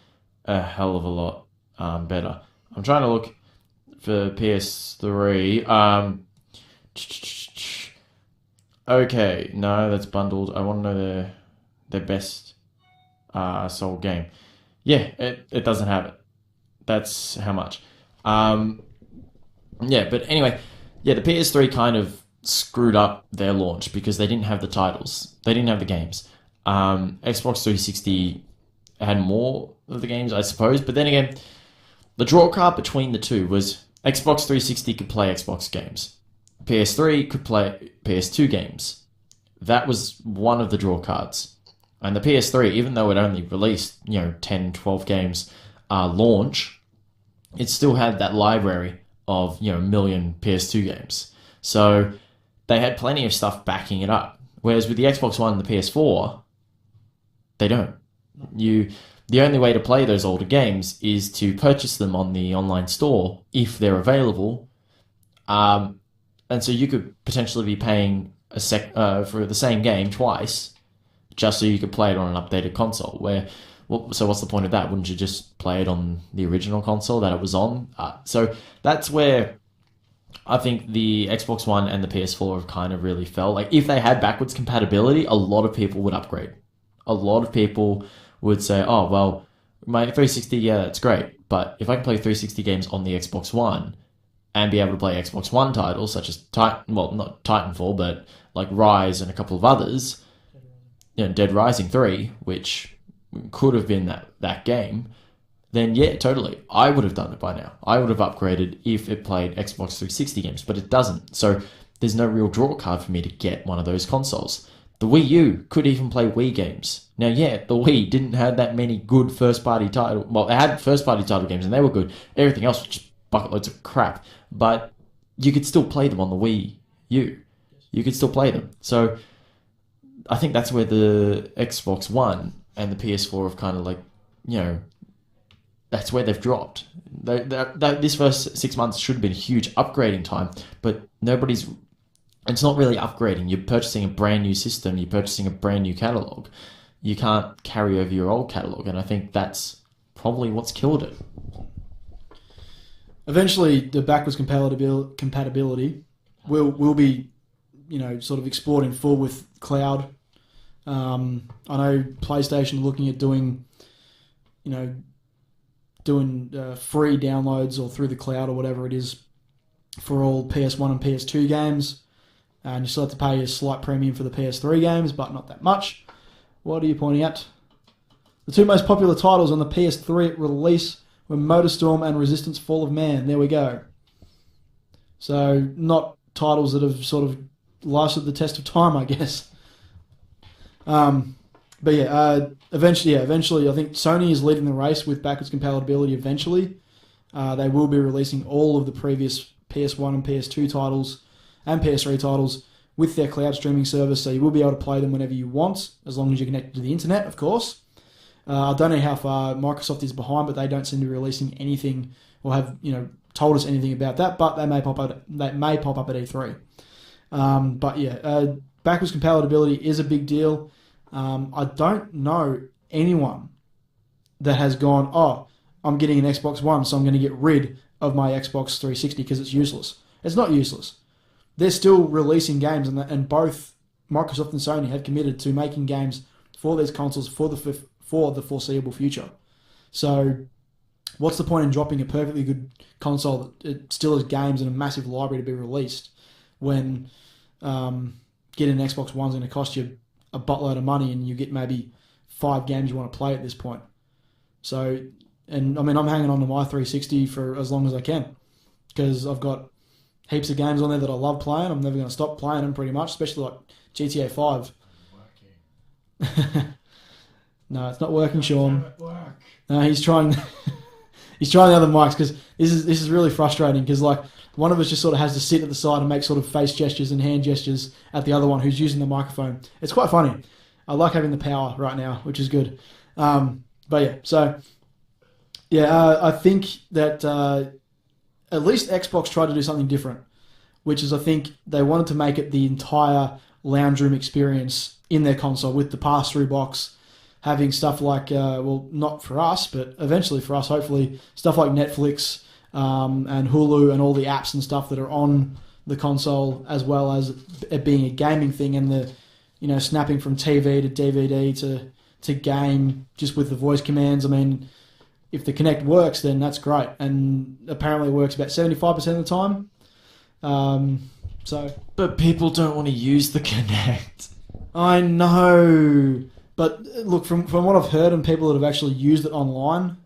Speaker 1: a hell of a lot better. I'm trying to look for PS3. Okay, no, that's bundled. I want to know their best sold game. Yeah, it doesn't have it. That's how much. Yeah, but anyway, yeah, the PS3 kind of screwed up their launch because they didn't have the titles. They didn't have the games. Xbox 360 had more of the games, I suppose. But then again, the draw card between the two was Xbox 360 could play Xbox games. PS3 could play PS2 games. That was one of the draw cards. And the PS3, even though it only released, 10, 12 games launch, it still had that library of, a million PS2 games. So they had plenty of stuff backing it up. Whereas with the Xbox One and the PS4, they don't. The only way to play those older games is to purchase them on the online store if they're available. And so you could potentially be paying for the same game twice, just so you could play it on an updated console. So what's the point of that? Wouldn't you just play it on the original console that it was on? So that's where I think the Xbox One and the PS4 have kind of really fell. Like, if they had backwards compatibility, a lot of people would upgrade. A lot of people would say, oh, well, my 360, yeah, that's great. But if I can play 360 games on the Xbox One and be able to play Xbox One titles, such as, not Titanfall, but like Rise and a couple of others, Dead Rising 3, which could have been that game, then yeah, totally. I would have done it by now. I would have upgraded if it played Xbox 360 games, but it doesn't. So there's no real draw card for me to get one of those consoles. The Wii U could even play Wii games. Now, yeah, the Wii didn't have that many good first-party title. Well, they had first-party title games, and they were good. Everything else was just bucket loads of crap. But you could still play them on the Wii U. You could still play them. So I think that's where the Xbox One and the PS4 have kind of that's where they've dropped. This first 6 months should have been a huge upgrading time, but it's not really upgrading. You're purchasing a brand new system. You're purchasing a brand new catalog. You can't carry over your old catalog, and I think that's probably what's killed it.
Speaker 2: Eventually, the backwards compatibility will be, sort of explored in full with cloud. I know PlayStation are looking at doing free downloads or through the cloud or whatever it is for all PS1 and PS2 games. And you still have to pay a slight premium for the PS3 games, but not that much. What are you pointing at? The two most popular titles on the PS3 release were MotorStorm and Resistance Fall of Man. There we go. So, not titles that have sort of lasted the test of time, I guess. But yeah, eventually, I think Sony is leading the race with backwards compatibility eventually. They will be releasing all of the previous PS1 and PS2 titles and PS3 titles with their cloud streaming service, so you will be able to play them whenever you want, as long as you're connected to the internet, of course. I don't know how far Microsoft is behind, but they don't seem to be releasing anything or have told us anything about that. But they may pop up at E3. But yeah, backwards compatibility is a big deal. I don't know anyone that has gone, oh, I'm getting an Xbox One, so I'm going to get rid of my Xbox 360 because it's useless. It's not useless. They're still releasing games, and both Microsoft and Sony have committed to making games for these consoles for the foreseeable future. So what's the point in dropping a perfectly good console that it still has games and a massive library to be released when getting an Xbox One is going to cost you a buttload of money and you get maybe 5 games you want to play at this point? So, and I mean, I'm hanging on to my 360 for as long as I can because I've got heaps of games on there that I love playing. I'm never going to stop playing them pretty much, especially like GTA 5. No, it's not working, Sean. No, he's trying. He's trying the other mics because this is really frustrating because like one of us just sort of has to sit at the side and make sort of face gestures and hand gestures at the other one who's using the microphone. It's quite funny. I like having the power right now, which is good. But yeah, so I think that at least Xbox tried to do something different, which is I think they wanted to make it the entire lounge room experience in their console with the pass-through box, having stuff like, not for us, but eventually for us, hopefully, stuff like Netflix and Hulu and all the apps and stuff that are on the console, as well as it being a gaming thing and the, snapping from TV to DVD to game just with the voice commands. I mean, if the Kinect works, then that's great. And apparently it works about 75% of the time.
Speaker 1: But people don't want to use the Kinect.
Speaker 2: I know. But look, from what I've heard and people that have actually used it online,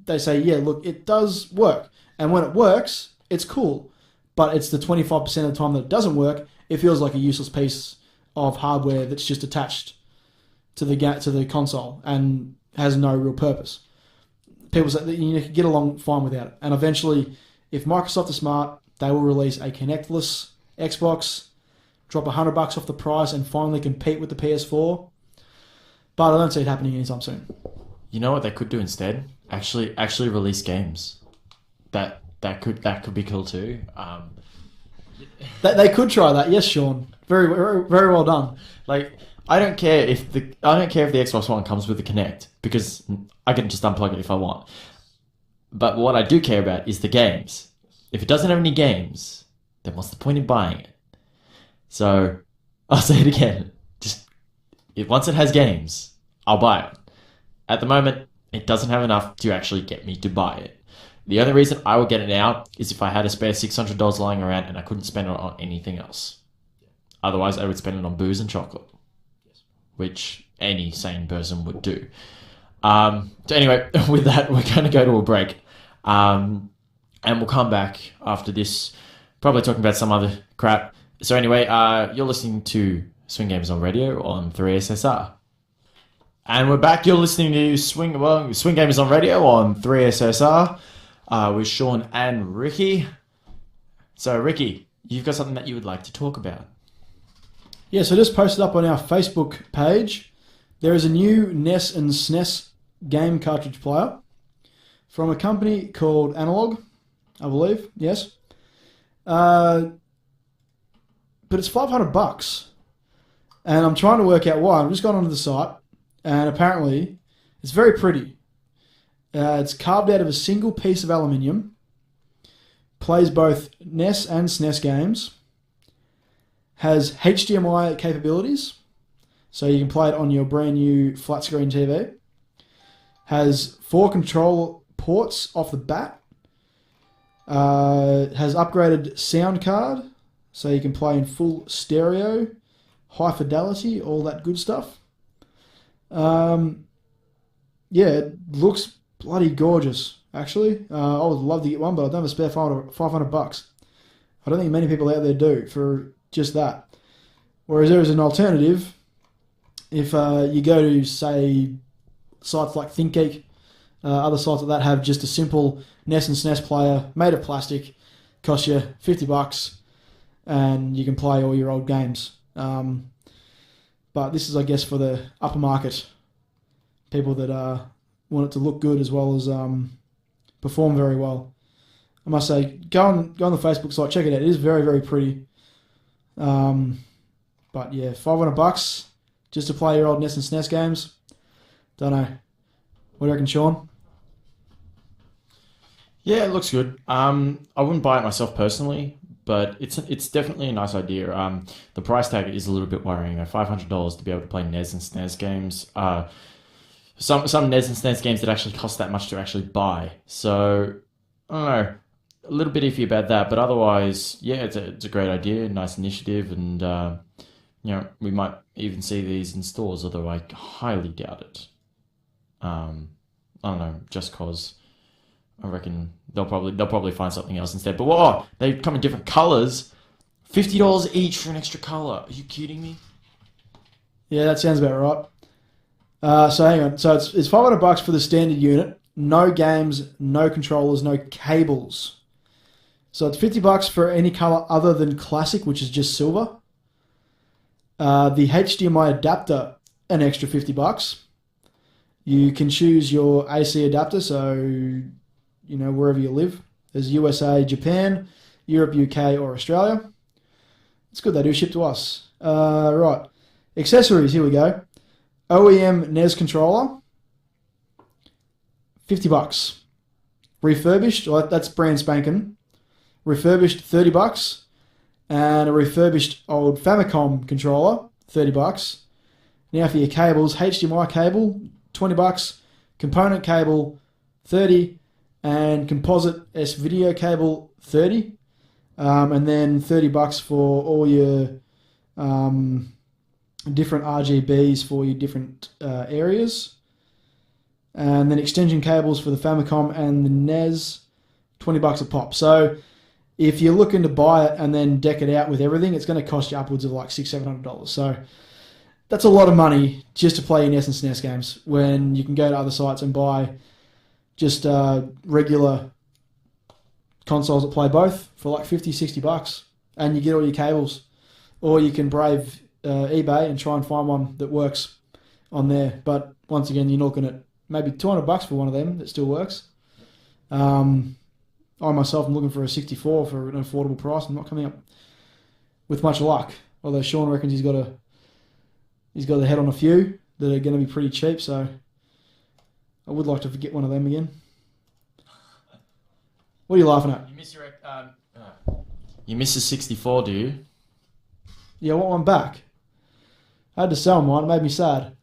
Speaker 2: they say, yeah, look, it does work. And when it works, it's cool. But it's the 25% of the time that it doesn't work, it feels like a useless piece of hardware that's just attached to the console and has no real purpose. People say that you can get along fine without it. And eventually, if Microsoft are smart, they will release a Kinectless Xbox, drop $100 off the price, and finally compete with the PS4. But I don't see it happening anytime soon.
Speaker 1: You know what they could do instead? Actually release games. That could be cool too.
Speaker 2: They could try that. Yes, Sean. Very, very, very well done.
Speaker 1: Like, I don't care if the Xbox One comes with the Kinect, because I can just unplug it if I want. But what I do care about is the games. If it doesn't have any games, then what's the point in buying it? So I'll say it again. Once it has games, I'll buy it. At the moment, it doesn't have enough to actually get me to buy it. The only reason I would get it now is if I had a spare $600 lying around and I couldn't spend it on anything else. Otherwise, I would spend it on booze and chocolate, which any sane person would do. So anyway, with that, we're going to go to a break. And we'll come back after this, probably talking about some other crap. So anyway, you're listening to SwinGamers on radio on 3SSR. And we're back. You're listening to SwinGamers on radio on 3SSR with Sean and Ricki. So Ricki, you've got something that you would like to talk about.
Speaker 2: Yeah, so just posted up on our Facebook page. There is a new NES and SNES game cartridge player from a company called Analog, I believe. Yes. But it's $500. And I'm trying to work out why. I've just gone onto the site, and apparently it's very pretty. It's carved out of a single piece of aluminium, plays both NES and SNES games, has HDMI capabilities, so you can play it on your brand new flat screen TV, has 4 control ports off the bat, has upgraded sound card, so you can play in full stereo, high fidelity, all that good stuff. It looks bloody gorgeous, actually. I would love to get one, but I don't have a spare $500. I don't think many people out there do for just that. Whereas there is an alternative. If you go to, say, sites like ThinkGeek, other sites like that have just a simple NES and SNES player made of plastic, costs you $50, and you can play all your old games. But this is, I guess, for the upper market people that want it to look good as well as perform very well. I must say, go on the Facebook site, check it out. It is very, very pretty. But yeah, $500 just to play your old NES and SNES games. Don't know. What do you reckon, Sean?
Speaker 1: Yeah, it looks good. I wouldn't buy it myself personally, but it's definitely a nice idea. The price tag is a little bit worrying. $500 to be able to play NES and SNES games. Some NES and SNES games that actually cost that much to actually buy. So I don't know, a little bit iffy about that. But otherwise, yeah, it's a great idea, nice initiative, and we might even see these in stores. Although I highly doubt it. I don't know, just cause. I reckon they'll probably find something else instead. But they come in different colors. $50 each for an extra color. Are you kidding me?
Speaker 2: Yeah, that sounds about right. So hang on. So it's $500 for the standard unit. No games, no controllers, no cables. So it's $50 for any color other than classic, which is just silver. The HDMI adapter, an extra $50. You can choose your AC adapter, so wherever you live. There's USA, Japan, Europe, UK, or Australia. It's good they do ship to us. Right. Accessories, here we go. OEM NES controller, $50. Refurbished, that's brand spanking. Refurbished, $30. And a refurbished old Famicom controller, $30. Now for your cables, HDMI cable, $20. Component cable, $30. And composite S video cable, $30. And then $30 for all your different RGBs for your different areas. And then extension cables for the Famicom and the NES, $20 a pop. So if you're looking to buy it and then deck it out with everything, it's going to cost you upwards of like $600-700. So that's a lot of money just to play your NES and SNES games when you can go to other sites and buy just regular consoles that play both for like $50-60, and you get all your cables. Or you can brave eBay and try and find one that works on there. But once again, you're looking at maybe $200 for one of them that still works. I myself am looking for a 64 for an affordable price. I'm not coming up with much luck. Although Sean reckons he's got the head on a few that are going to be pretty cheap. So I would like to get one of them again. What are you laughing at?
Speaker 1: You miss a 64, do you?
Speaker 2: Yeah, I want one back. I had to sell mine. It made me sad.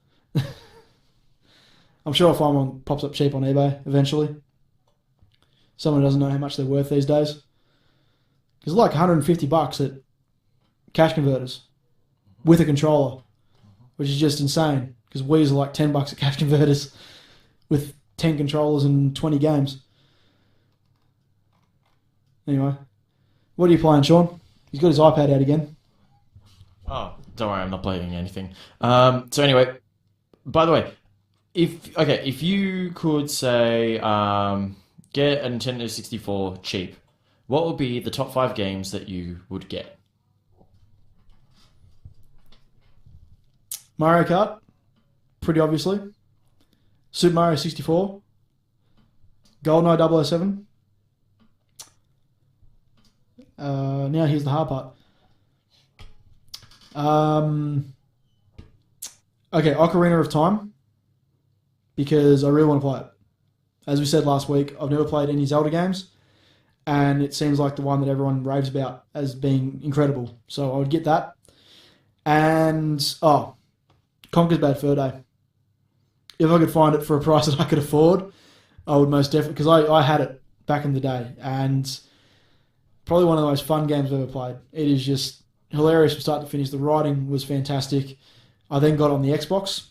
Speaker 2: I'm sure I'll find one that pops up cheap on eBay eventually. Someone who doesn't know how much they're worth these days. Because like $150 at cash converters with a controller, which is just insane. Because Wii's are like $10 at cash converters with 10 controllers and 20 games. Anyway, what are you playing, Sean? He's got his iPad out again.
Speaker 1: Oh, don't worry, I'm not playing anything. So anyway, by the way, if you could say get a Nintendo 64 cheap, what would be the top 5 games that you would get?
Speaker 2: Mario Kart, pretty obviously. Super Mario 64. GoldenEye 007. Now here's the hard part. Okay, Ocarina of Time, because I really want to play it. As we said last week, I've never played any Zelda games, and it seems like the one that everyone raves about as being incredible. So I would get that. And, Conker's Bad Fur Day. If I could find it for a price that I could afford, I would most definitely, because I had it back in the day, and probably one of the most fun games I've ever played. It is just hilarious from start to finish. The writing was fantastic. I then got it on the Xbox,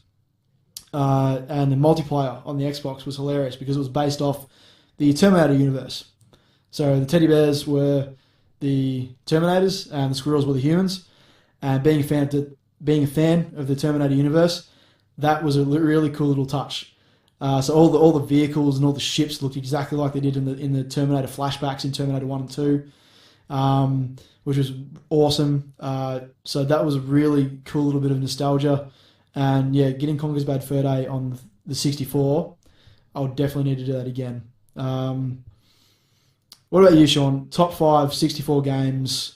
Speaker 2: and the multiplayer on the Xbox was hilarious because it was based off the Terminator universe. So the teddy bears were the Terminators and the squirrels were the humans. And being a fan of the Terminator universe, that was a really cool little touch. So all the vehicles and all the ships looked exactly like they did in the Terminator flashbacks in Terminator 1 and 2, which was awesome. So that was a really cool little bit of nostalgia. And yeah, getting Conker's Bad Fur Day on the 64, I would definitely need to do that again. What about you, Sean? Top 5 64 games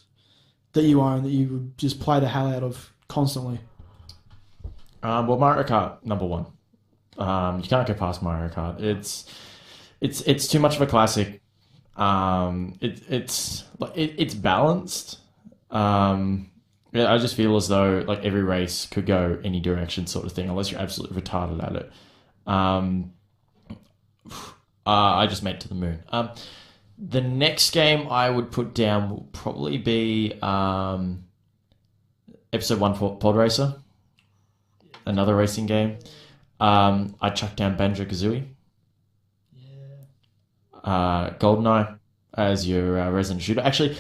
Speaker 2: that you own that you would just play the hell out of constantly?
Speaker 1: Well, Mario Kart, number 1. You can't go past Mario Kart. It's too much of a classic. It's balanced. I just feel as though like every race could go any direction, sort of thing, unless you're absolutely retarded at it. I just made it to the moon. The next game I would put down will probably be Episode 1 Pod Racer, another racing game. I chucked down Banjo-Kazooie. GoldenEye as your resident shooter. Actually,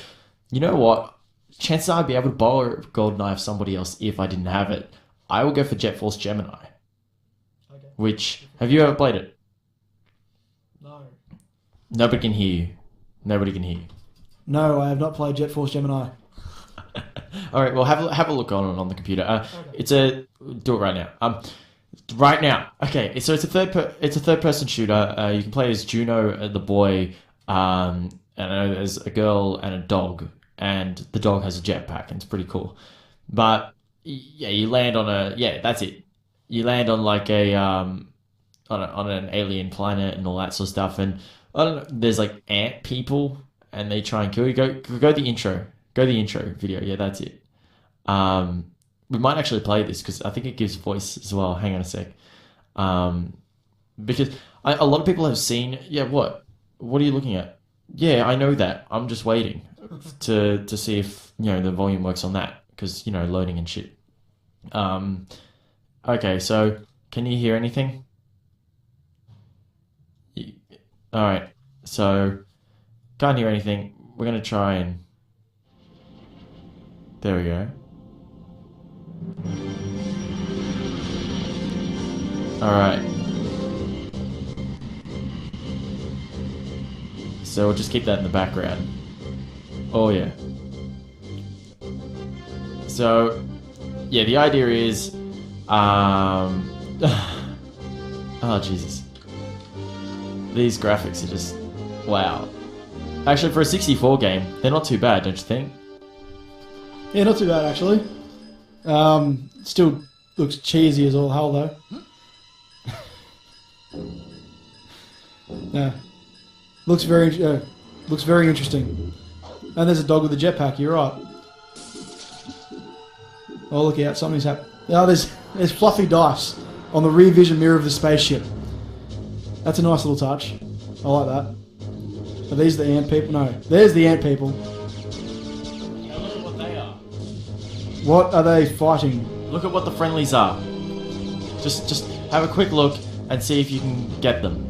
Speaker 1: you know what? Chances are I'd be able to borrow GoldenEye of somebody else if I didn't have it. I will go for Jet Force Gemini. Okay. Which, have you ever played it?
Speaker 2: No.
Speaker 1: Nobody can hear you. Nobody can hear you.
Speaker 2: No, I have not played Jet Force Gemini.
Speaker 1: All right, well, have a look on the computer. Do it right now. Right now. Okay, so it's a third person shooter. You can play as Juno, the boy. And I know there's a girl and a dog, and the dog has a jetpack, and it's pretty cool. But yeah, you land on that's it. You land on like on an alien planet and all that sort of stuff, and I don't know. There's like ant people, and they try and kill you. Go the intro. Go the intro video. Yeah, that's it. We might actually play this because I think it gives voice as well. Hang on a sec. Because a lot of people have seen. Yeah, what? What are you looking at? Yeah, I know that. I'm just waiting to see if the volume works on that because loading and shit. Okay, so can you hear anything? All right, so can't hear anything. We're gonna try and. There we go. All right. So we'll just keep that in the background. Oh yeah. So yeah, the idea is, oh Jesus, these graphics are just wow. Actually, for a 64 game, they're not too bad, don't you think?
Speaker 2: Yeah, not too bad actually. Still looks cheesy as all hell though. Yeah, looks very interesting. And there's a dog with a jetpack. You're right. Oh, look out! Something's happened. Oh, there's fluffy dice on the rear vision mirror of the spaceship. That's a nice little touch. I like that. Are these the ant people? No, there's the ant people.
Speaker 1: Now look at what they are.
Speaker 2: What are they fighting?
Speaker 1: Look at what the friendlies are. Just have a quick look and see if you can get them.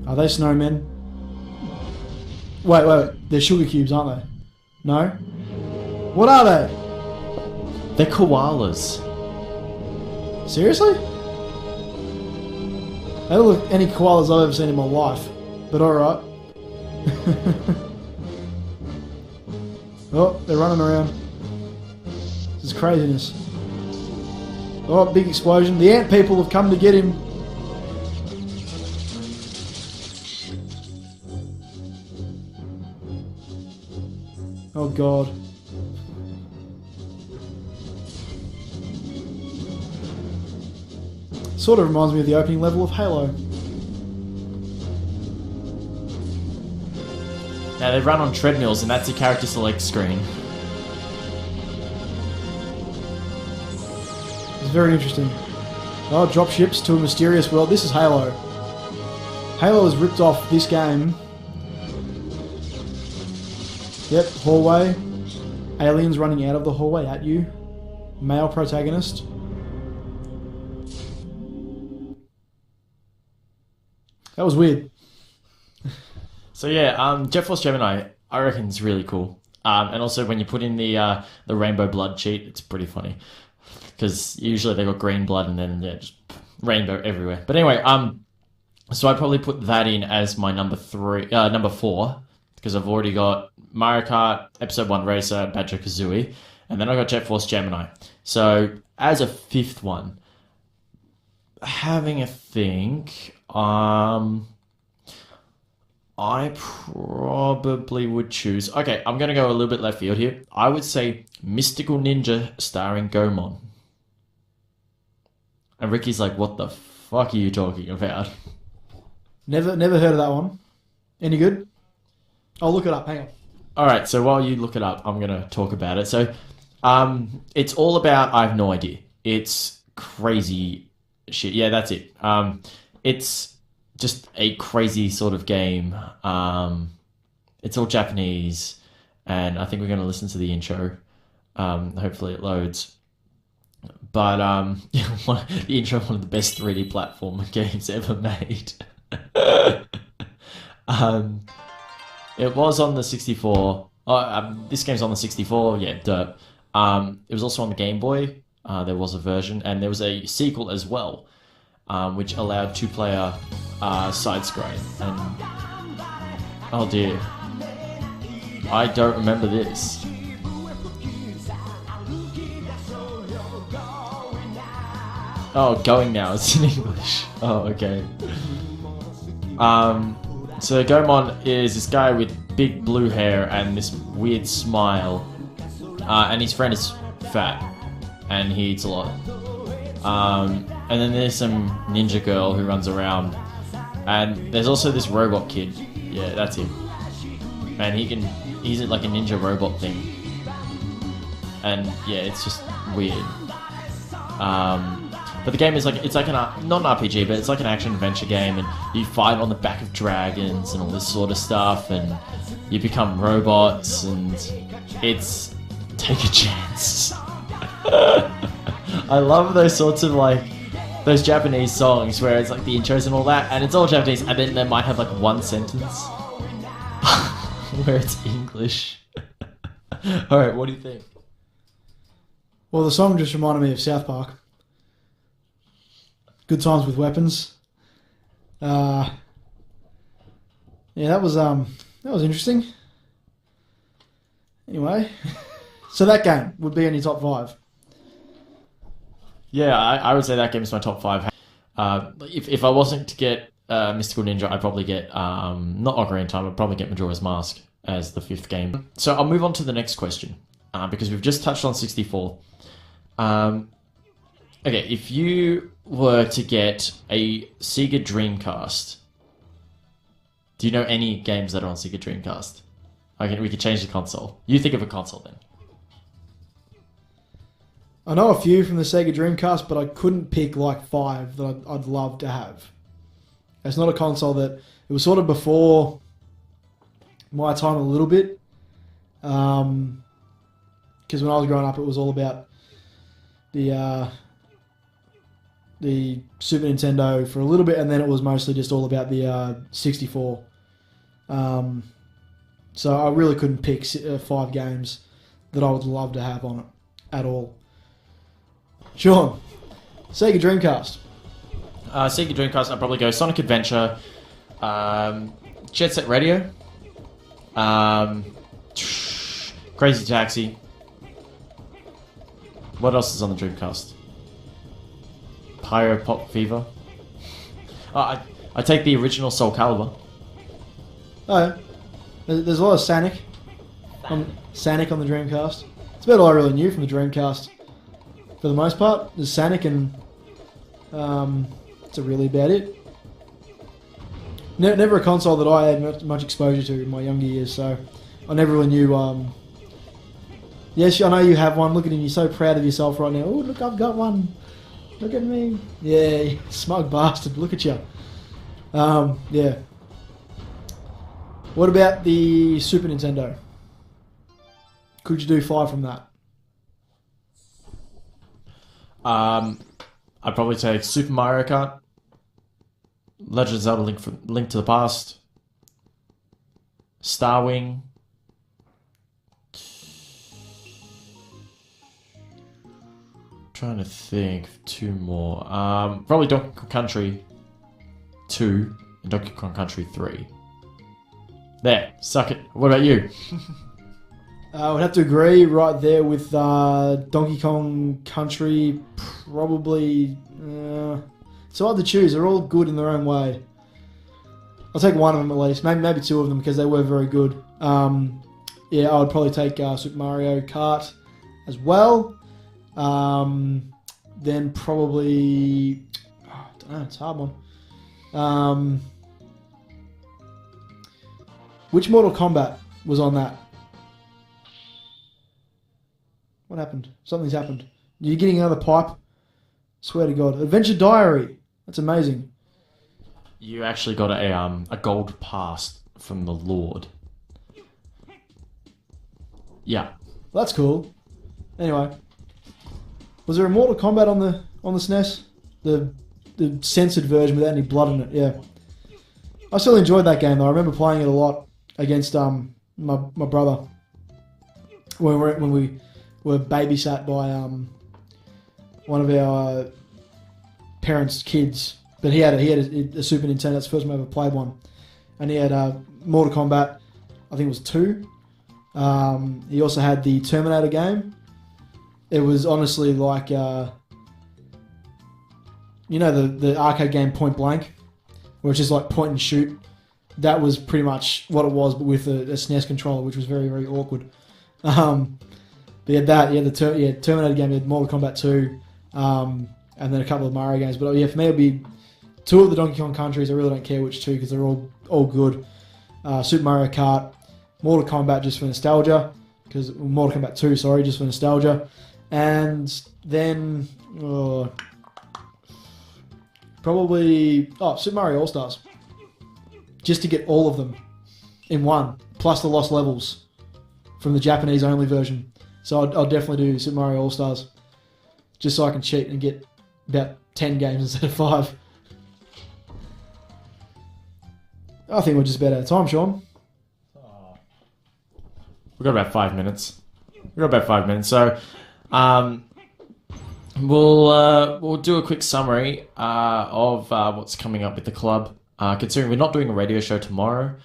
Speaker 2: Are they snowmen? Wait. They're sugar cubes, aren't they? No? What are they?
Speaker 1: They're koalas.
Speaker 2: Seriously? They don't look any koalas I've ever seen in my life. But alright. Oh, they're running around. This is craziness. Oh, big explosion. The ant people have come to get him. Oh god. Sort of reminds me of the opening level of Halo.
Speaker 1: Now they run on treadmills and that's the character select screen.
Speaker 2: It's very interesting. Oh, drop ships to a mysterious world. This is Halo. Halo has ripped off this game. Yep, hallway. Aliens running out of the hallway at you. Male protagonist. That was weird.
Speaker 1: So yeah, Jet Force Gemini, I reckon is really cool. And also when you put in the rainbow blood cheat, it's pretty funny. Because usually they got green blood and then just rainbow everywhere. But anyway, so I'd probably put that in as my number 4. Because I've already got Mario Kart, Episode 1 Racer, Banjo-Kazooie, and then I got Jet Force Gemini. So, as a 5th one, having a think, I probably would choose... Okay, I'm going to go a little bit left field here. I would say Mystical Ninja starring Gomon. And Ricky's like, what the fuck are you talking about?
Speaker 2: Never heard of that one. Any good? I'll look it up. Hang on.
Speaker 1: All right. So while you look it up, I'm gonna talk about it. So, it's all about. I have no idea. It's crazy shit. Yeah, that's it. It's just a crazy sort of game. It's all Japanese, and I think we're gonna listen to the intro. Hopefully it loads. But the intro of one of the best 3D platformer games ever made. It was on the 64. This game's on the 64. Yeah, dirt. It was also on the Game Boy. There was a version, and there was a sequel as well, which allowed 2-player side-scrolling. And oh dear, I don't remember this. Oh, going now. It's in English. Oh, okay. So Gomon is this guy with big blue hair and this weird smile. And his friend is fat. And he eats a lot. And then there's some ninja girl who runs around. And there's also this robot kid. Yeah, that's him. And he's like a ninja robot thing. And yeah, it's just weird. But the game is like, it's like not an RPG, but it's like an action adventure game, and you fight on the back of dragons and all this sort of stuff, and you become robots, and it's take a chance. I love those sorts of like those Japanese songs where it's like the intros and all that, and it's all Japanese, and then they might have like one sentence where it's English. All right, what do you think?
Speaker 2: Well, the song just reminded me of South Park. Good Times with Weapons. Yeah, that was interesting. Anyway, so that game would be in your top 5.
Speaker 1: Yeah, I would say that game is my top 5. If I wasn't to get Mystical Ninja, I'd probably get not Ocarina of Time. I'd probably get Majora's Mask as the 5th game. So I'll move on to the next question because we've just touched on 64. Okay, if you were to get a Sega Dreamcast, do you know any games that are on Sega Dreamcast? Okay, we could change the console. You think of a console then.
Speaker 2: I know a few from the Sega Dreamcast, but I couldn't pick like 5 that I'd love to have. It's not a console that... It was sort of before my time a little bit. Because when I was growing up, it was all about the Super Nintendo for a little bit, and then it was mostly just all about the 64. So I really couldn't pick 5 games that I would love to have on it at all. Sean, Sega Dreamcast.
Speaker 1: Sega Dreamcast, I'd probably go Sonic Adventure, Jet Set Radio, Crazy Taxi. What else is on the Dreamcast? Pyro Pop Fever. I take the original Soul Calibur.
Speaker 2: Oh, yeah. There's a lot of Sonic on the Dreamcast. It's about all I really knew from the Dreamcast. For the most part, there's Sonic, and that's really about it. Never a console that I had much exposure to in my younger years, so I never really knew. Yes, I know you have one. Look at him, you're so proud of yourself right now. Oh, look, I've got one. Look at me. Yeah, smug bastard. Look at you. Yeah. What about the Super Nintendo? Could you do 5 from that?
Speaker 1: I'd probably take Super Mario Kart, Legend of Zelda Link to the Past, Star Wing, trying to think of 2 more. Probably Donkey Kong Country 2 and Donkey Kong Country 3. There, suck it. What about you?
Speaker 2: I would have to agree right there with Donkey Kong Country. Probably, it's hard to choose. They're all good in their own way. I'll take one of them at least, maybe 2 of them because they were very good. Yeah, I would probably take Super Mario Kart as well. Then probably, I don't know, it's a hard one. Which Mortal Kombat was on that? What happened? Something's happened. You're getting another pipe? Swear to God. Adventure Diary. That's amazing.
Speaker 1: You actually got a gold pass from the Lord. Yeah.
Speaker 2: That's cool. Anyway. Was there a Mortal Kombat on the SNES? The censored version without any blood in it, yeah. I still enjoyed that game though. I remember playing it a lot against my brother. When we were babysat by one of our parents' kids, but he had a Super Nintendo. That's the first time I ever played one, and he had Mortal Kombat. I think it was 2. He also had the Terminator game. It was honestly like you know the arcade game Point Blank, which is like point and shoot. That was pretty much what it was, but with a SNES controller, which was very, very awkward. But you had that, Terminator game, you had Mortal Kombat 2, and then a couple of Mario games. But yeah, for me, it'd be 2 of the Donkey Kong countries. I really don't care which 2 because they're all good. Super Mario Kart, Mortal Kombat just for nostalgia, Mortal Kombat 2, sorry, just for nostalgia. And then probably Super Mario All Stars. Just to get all of them in one, plus the lost levels from the Japanese only version. So I'll definitely do Super Mario All Stars, just so I can cheat and get about 10 games instead of 5. I think we're just about out of time, Sean.
Speaker 1: We've got about 5 minutes. So we'll do a quick summary of what's coming up with the club. Considering we're not doing a radio show tomorrow,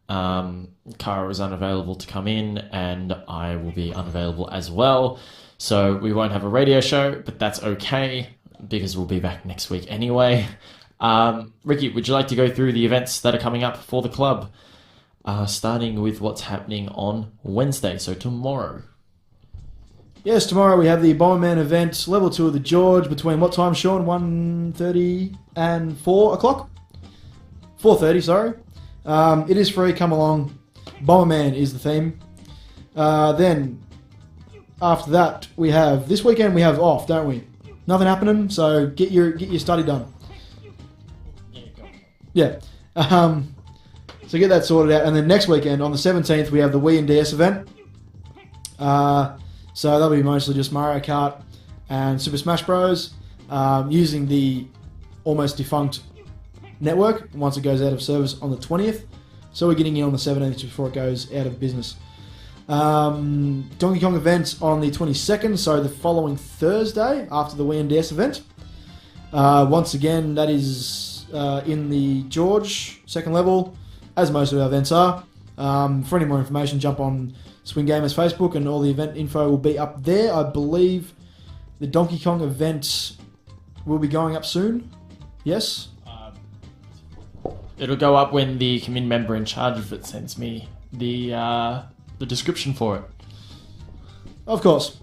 Speaker 1: Cara is unavailable to come in, and I will be unavailable as well. So we won't have a radio show, but that's okay because we'll be back next week anyway. Ricki, would you like to go through the events that are coming up for the club? Starting with what's happening on Wednesday, so tomorrow.
Speaker 2: Yes, tomorrow we have the Bomberman event, level 2 of the George, between what time, Sean? 1:30 and 4 o'clock? 4:30, sorry. It is free, come along. Bomberman is the theme. Then, after that, we have... This weekend we have off, don't we? Nothing happening, so get your study done. Yeah. So get that sorted out. And then next weekend, on the 17th, we have the Wii and DS event. So that'll be mostly just Mario Kart and Super Smash Bros. Using the almost defunct network once it goes out of service on the 20th. So we're getting in on the 17th before it goes out of business. Donkey Kong event on the 22nd, so the following Thursday after the Wii and DS event. Once again, that is in the George, second level, as most of our events are. For any more information, jump on SwinGamers Facebook and all the event info will be up there. I believe the Donkey Kong event will be going up soon. Yes?
Speaker 1: It'll go up when the community member in charge of it sends me the description for it.
Speaker 2: Of course.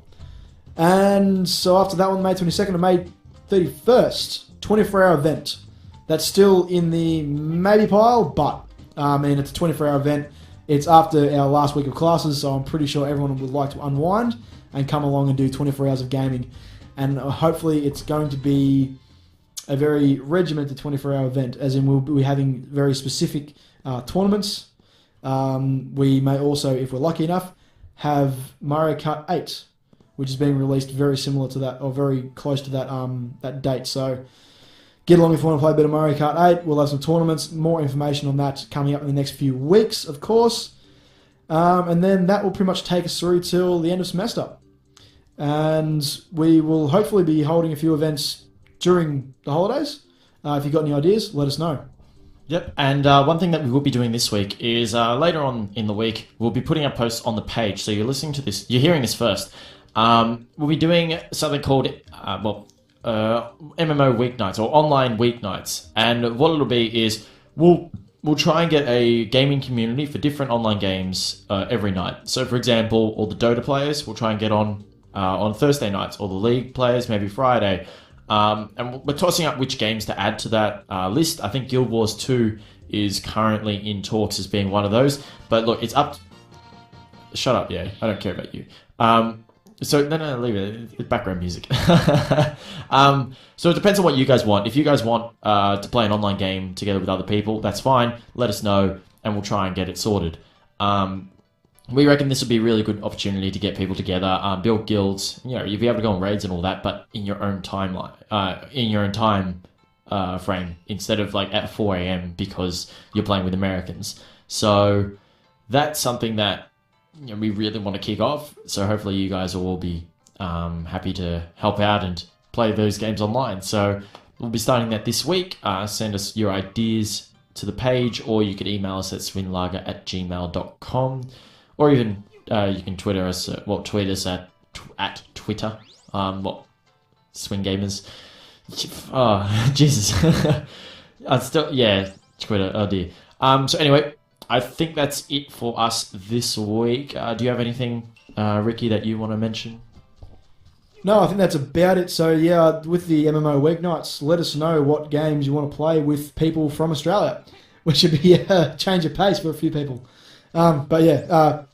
Speaker 2: And so after that one, May 22nd to May 31st, 24-hour event. That's still in the maybe pile, but it's a 24-hour event. It's after our last week of classes, so I'm pretty sure everyone would like to unwind and come along and do 24 hours of gaming. And hopefully it's going to be a very regimented 24-hour event, as in we'll be having very specific tournaments. We may also, if we're lucky enough, have Mario Kart 8, which is being released very similar to that, or very close to that date. So get along if you want to play a bit of Mario Kart 8. We'll have some tournaments, more information on that coming up in the next few weeks, of course. And then that will pretty much take us through till the end of semester. And we will hopefully be holding a few events during the holidays. If you've got any ideas, let us know.
Speaker 1: Yep, and one thing that we will be doing this week is later on in the week, we'll be putting up posts on the page. So you're listening to this, you're hearing this first. We'll be doing something called, MMO weeknights or online weeknights. And what it'll be is we'll try and get a gaming community for different online games every night. So for example, all the Dota players will try and get on Thursday nights, or the League players maybe Friday. And we're tossing up which games to add to that list. I think Guild Wars 2 is currently in talks as being one of those. But look, it's up... Shut up, yeah. I don't care about you. So, no, leave it. It's background music. So it depends on what you guys want. If you guys want to play an online game together with other people, that's fine. Let us know, and we'll try and get it sorted. We reckon this would be a really good opportunity to get people together, build guilds. You know, you'll be able to go on raids and all that, but in your own timeline, in your own time frame, instead of like at 4 a.m. because you're playing with Americans. So that's something that we really want to kick off. So hopefully you guys will all be happy to help out and play those games online. So we'll be starting that this week. Send us your ideas to the page, or you could email us at swinlager@gmail.com. Or even you can tweet us at Twitter, SwinGamers. Oh, Jesus. I still, yeah, Twitter. Oh dear. So anyway, I think that's it for us this week. Do you have anything, Ricky, that you want to mention?
Speaker 2: No, I think that's about it. So yeah, with the MMO weeknights, let us know what games you want to play with people from Australia, which should be a change of pace for a few people. But yeah,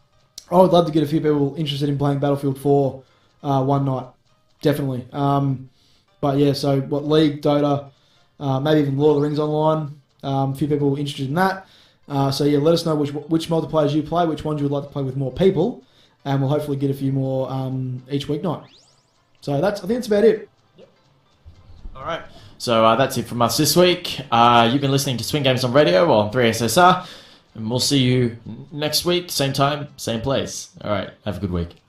Speaker 2: I would love to get a few people interested in playing Battlefield 4 one night, definitely. But yeah, so what League, Dota, maybe even Lord of the Rings Online. A few people interested in that. So yeah, let us know which multiplayers you play, which ones you would like to play with more people, and we'll hopefully get a few more each weeknight. So I think that's about it.
Speaker 1: Yep. All right. So that's it from us this week. You've been listening to SwinGamers on radio on 3SSR, and we'll see you next week, same time, same place. All right. Have a good week.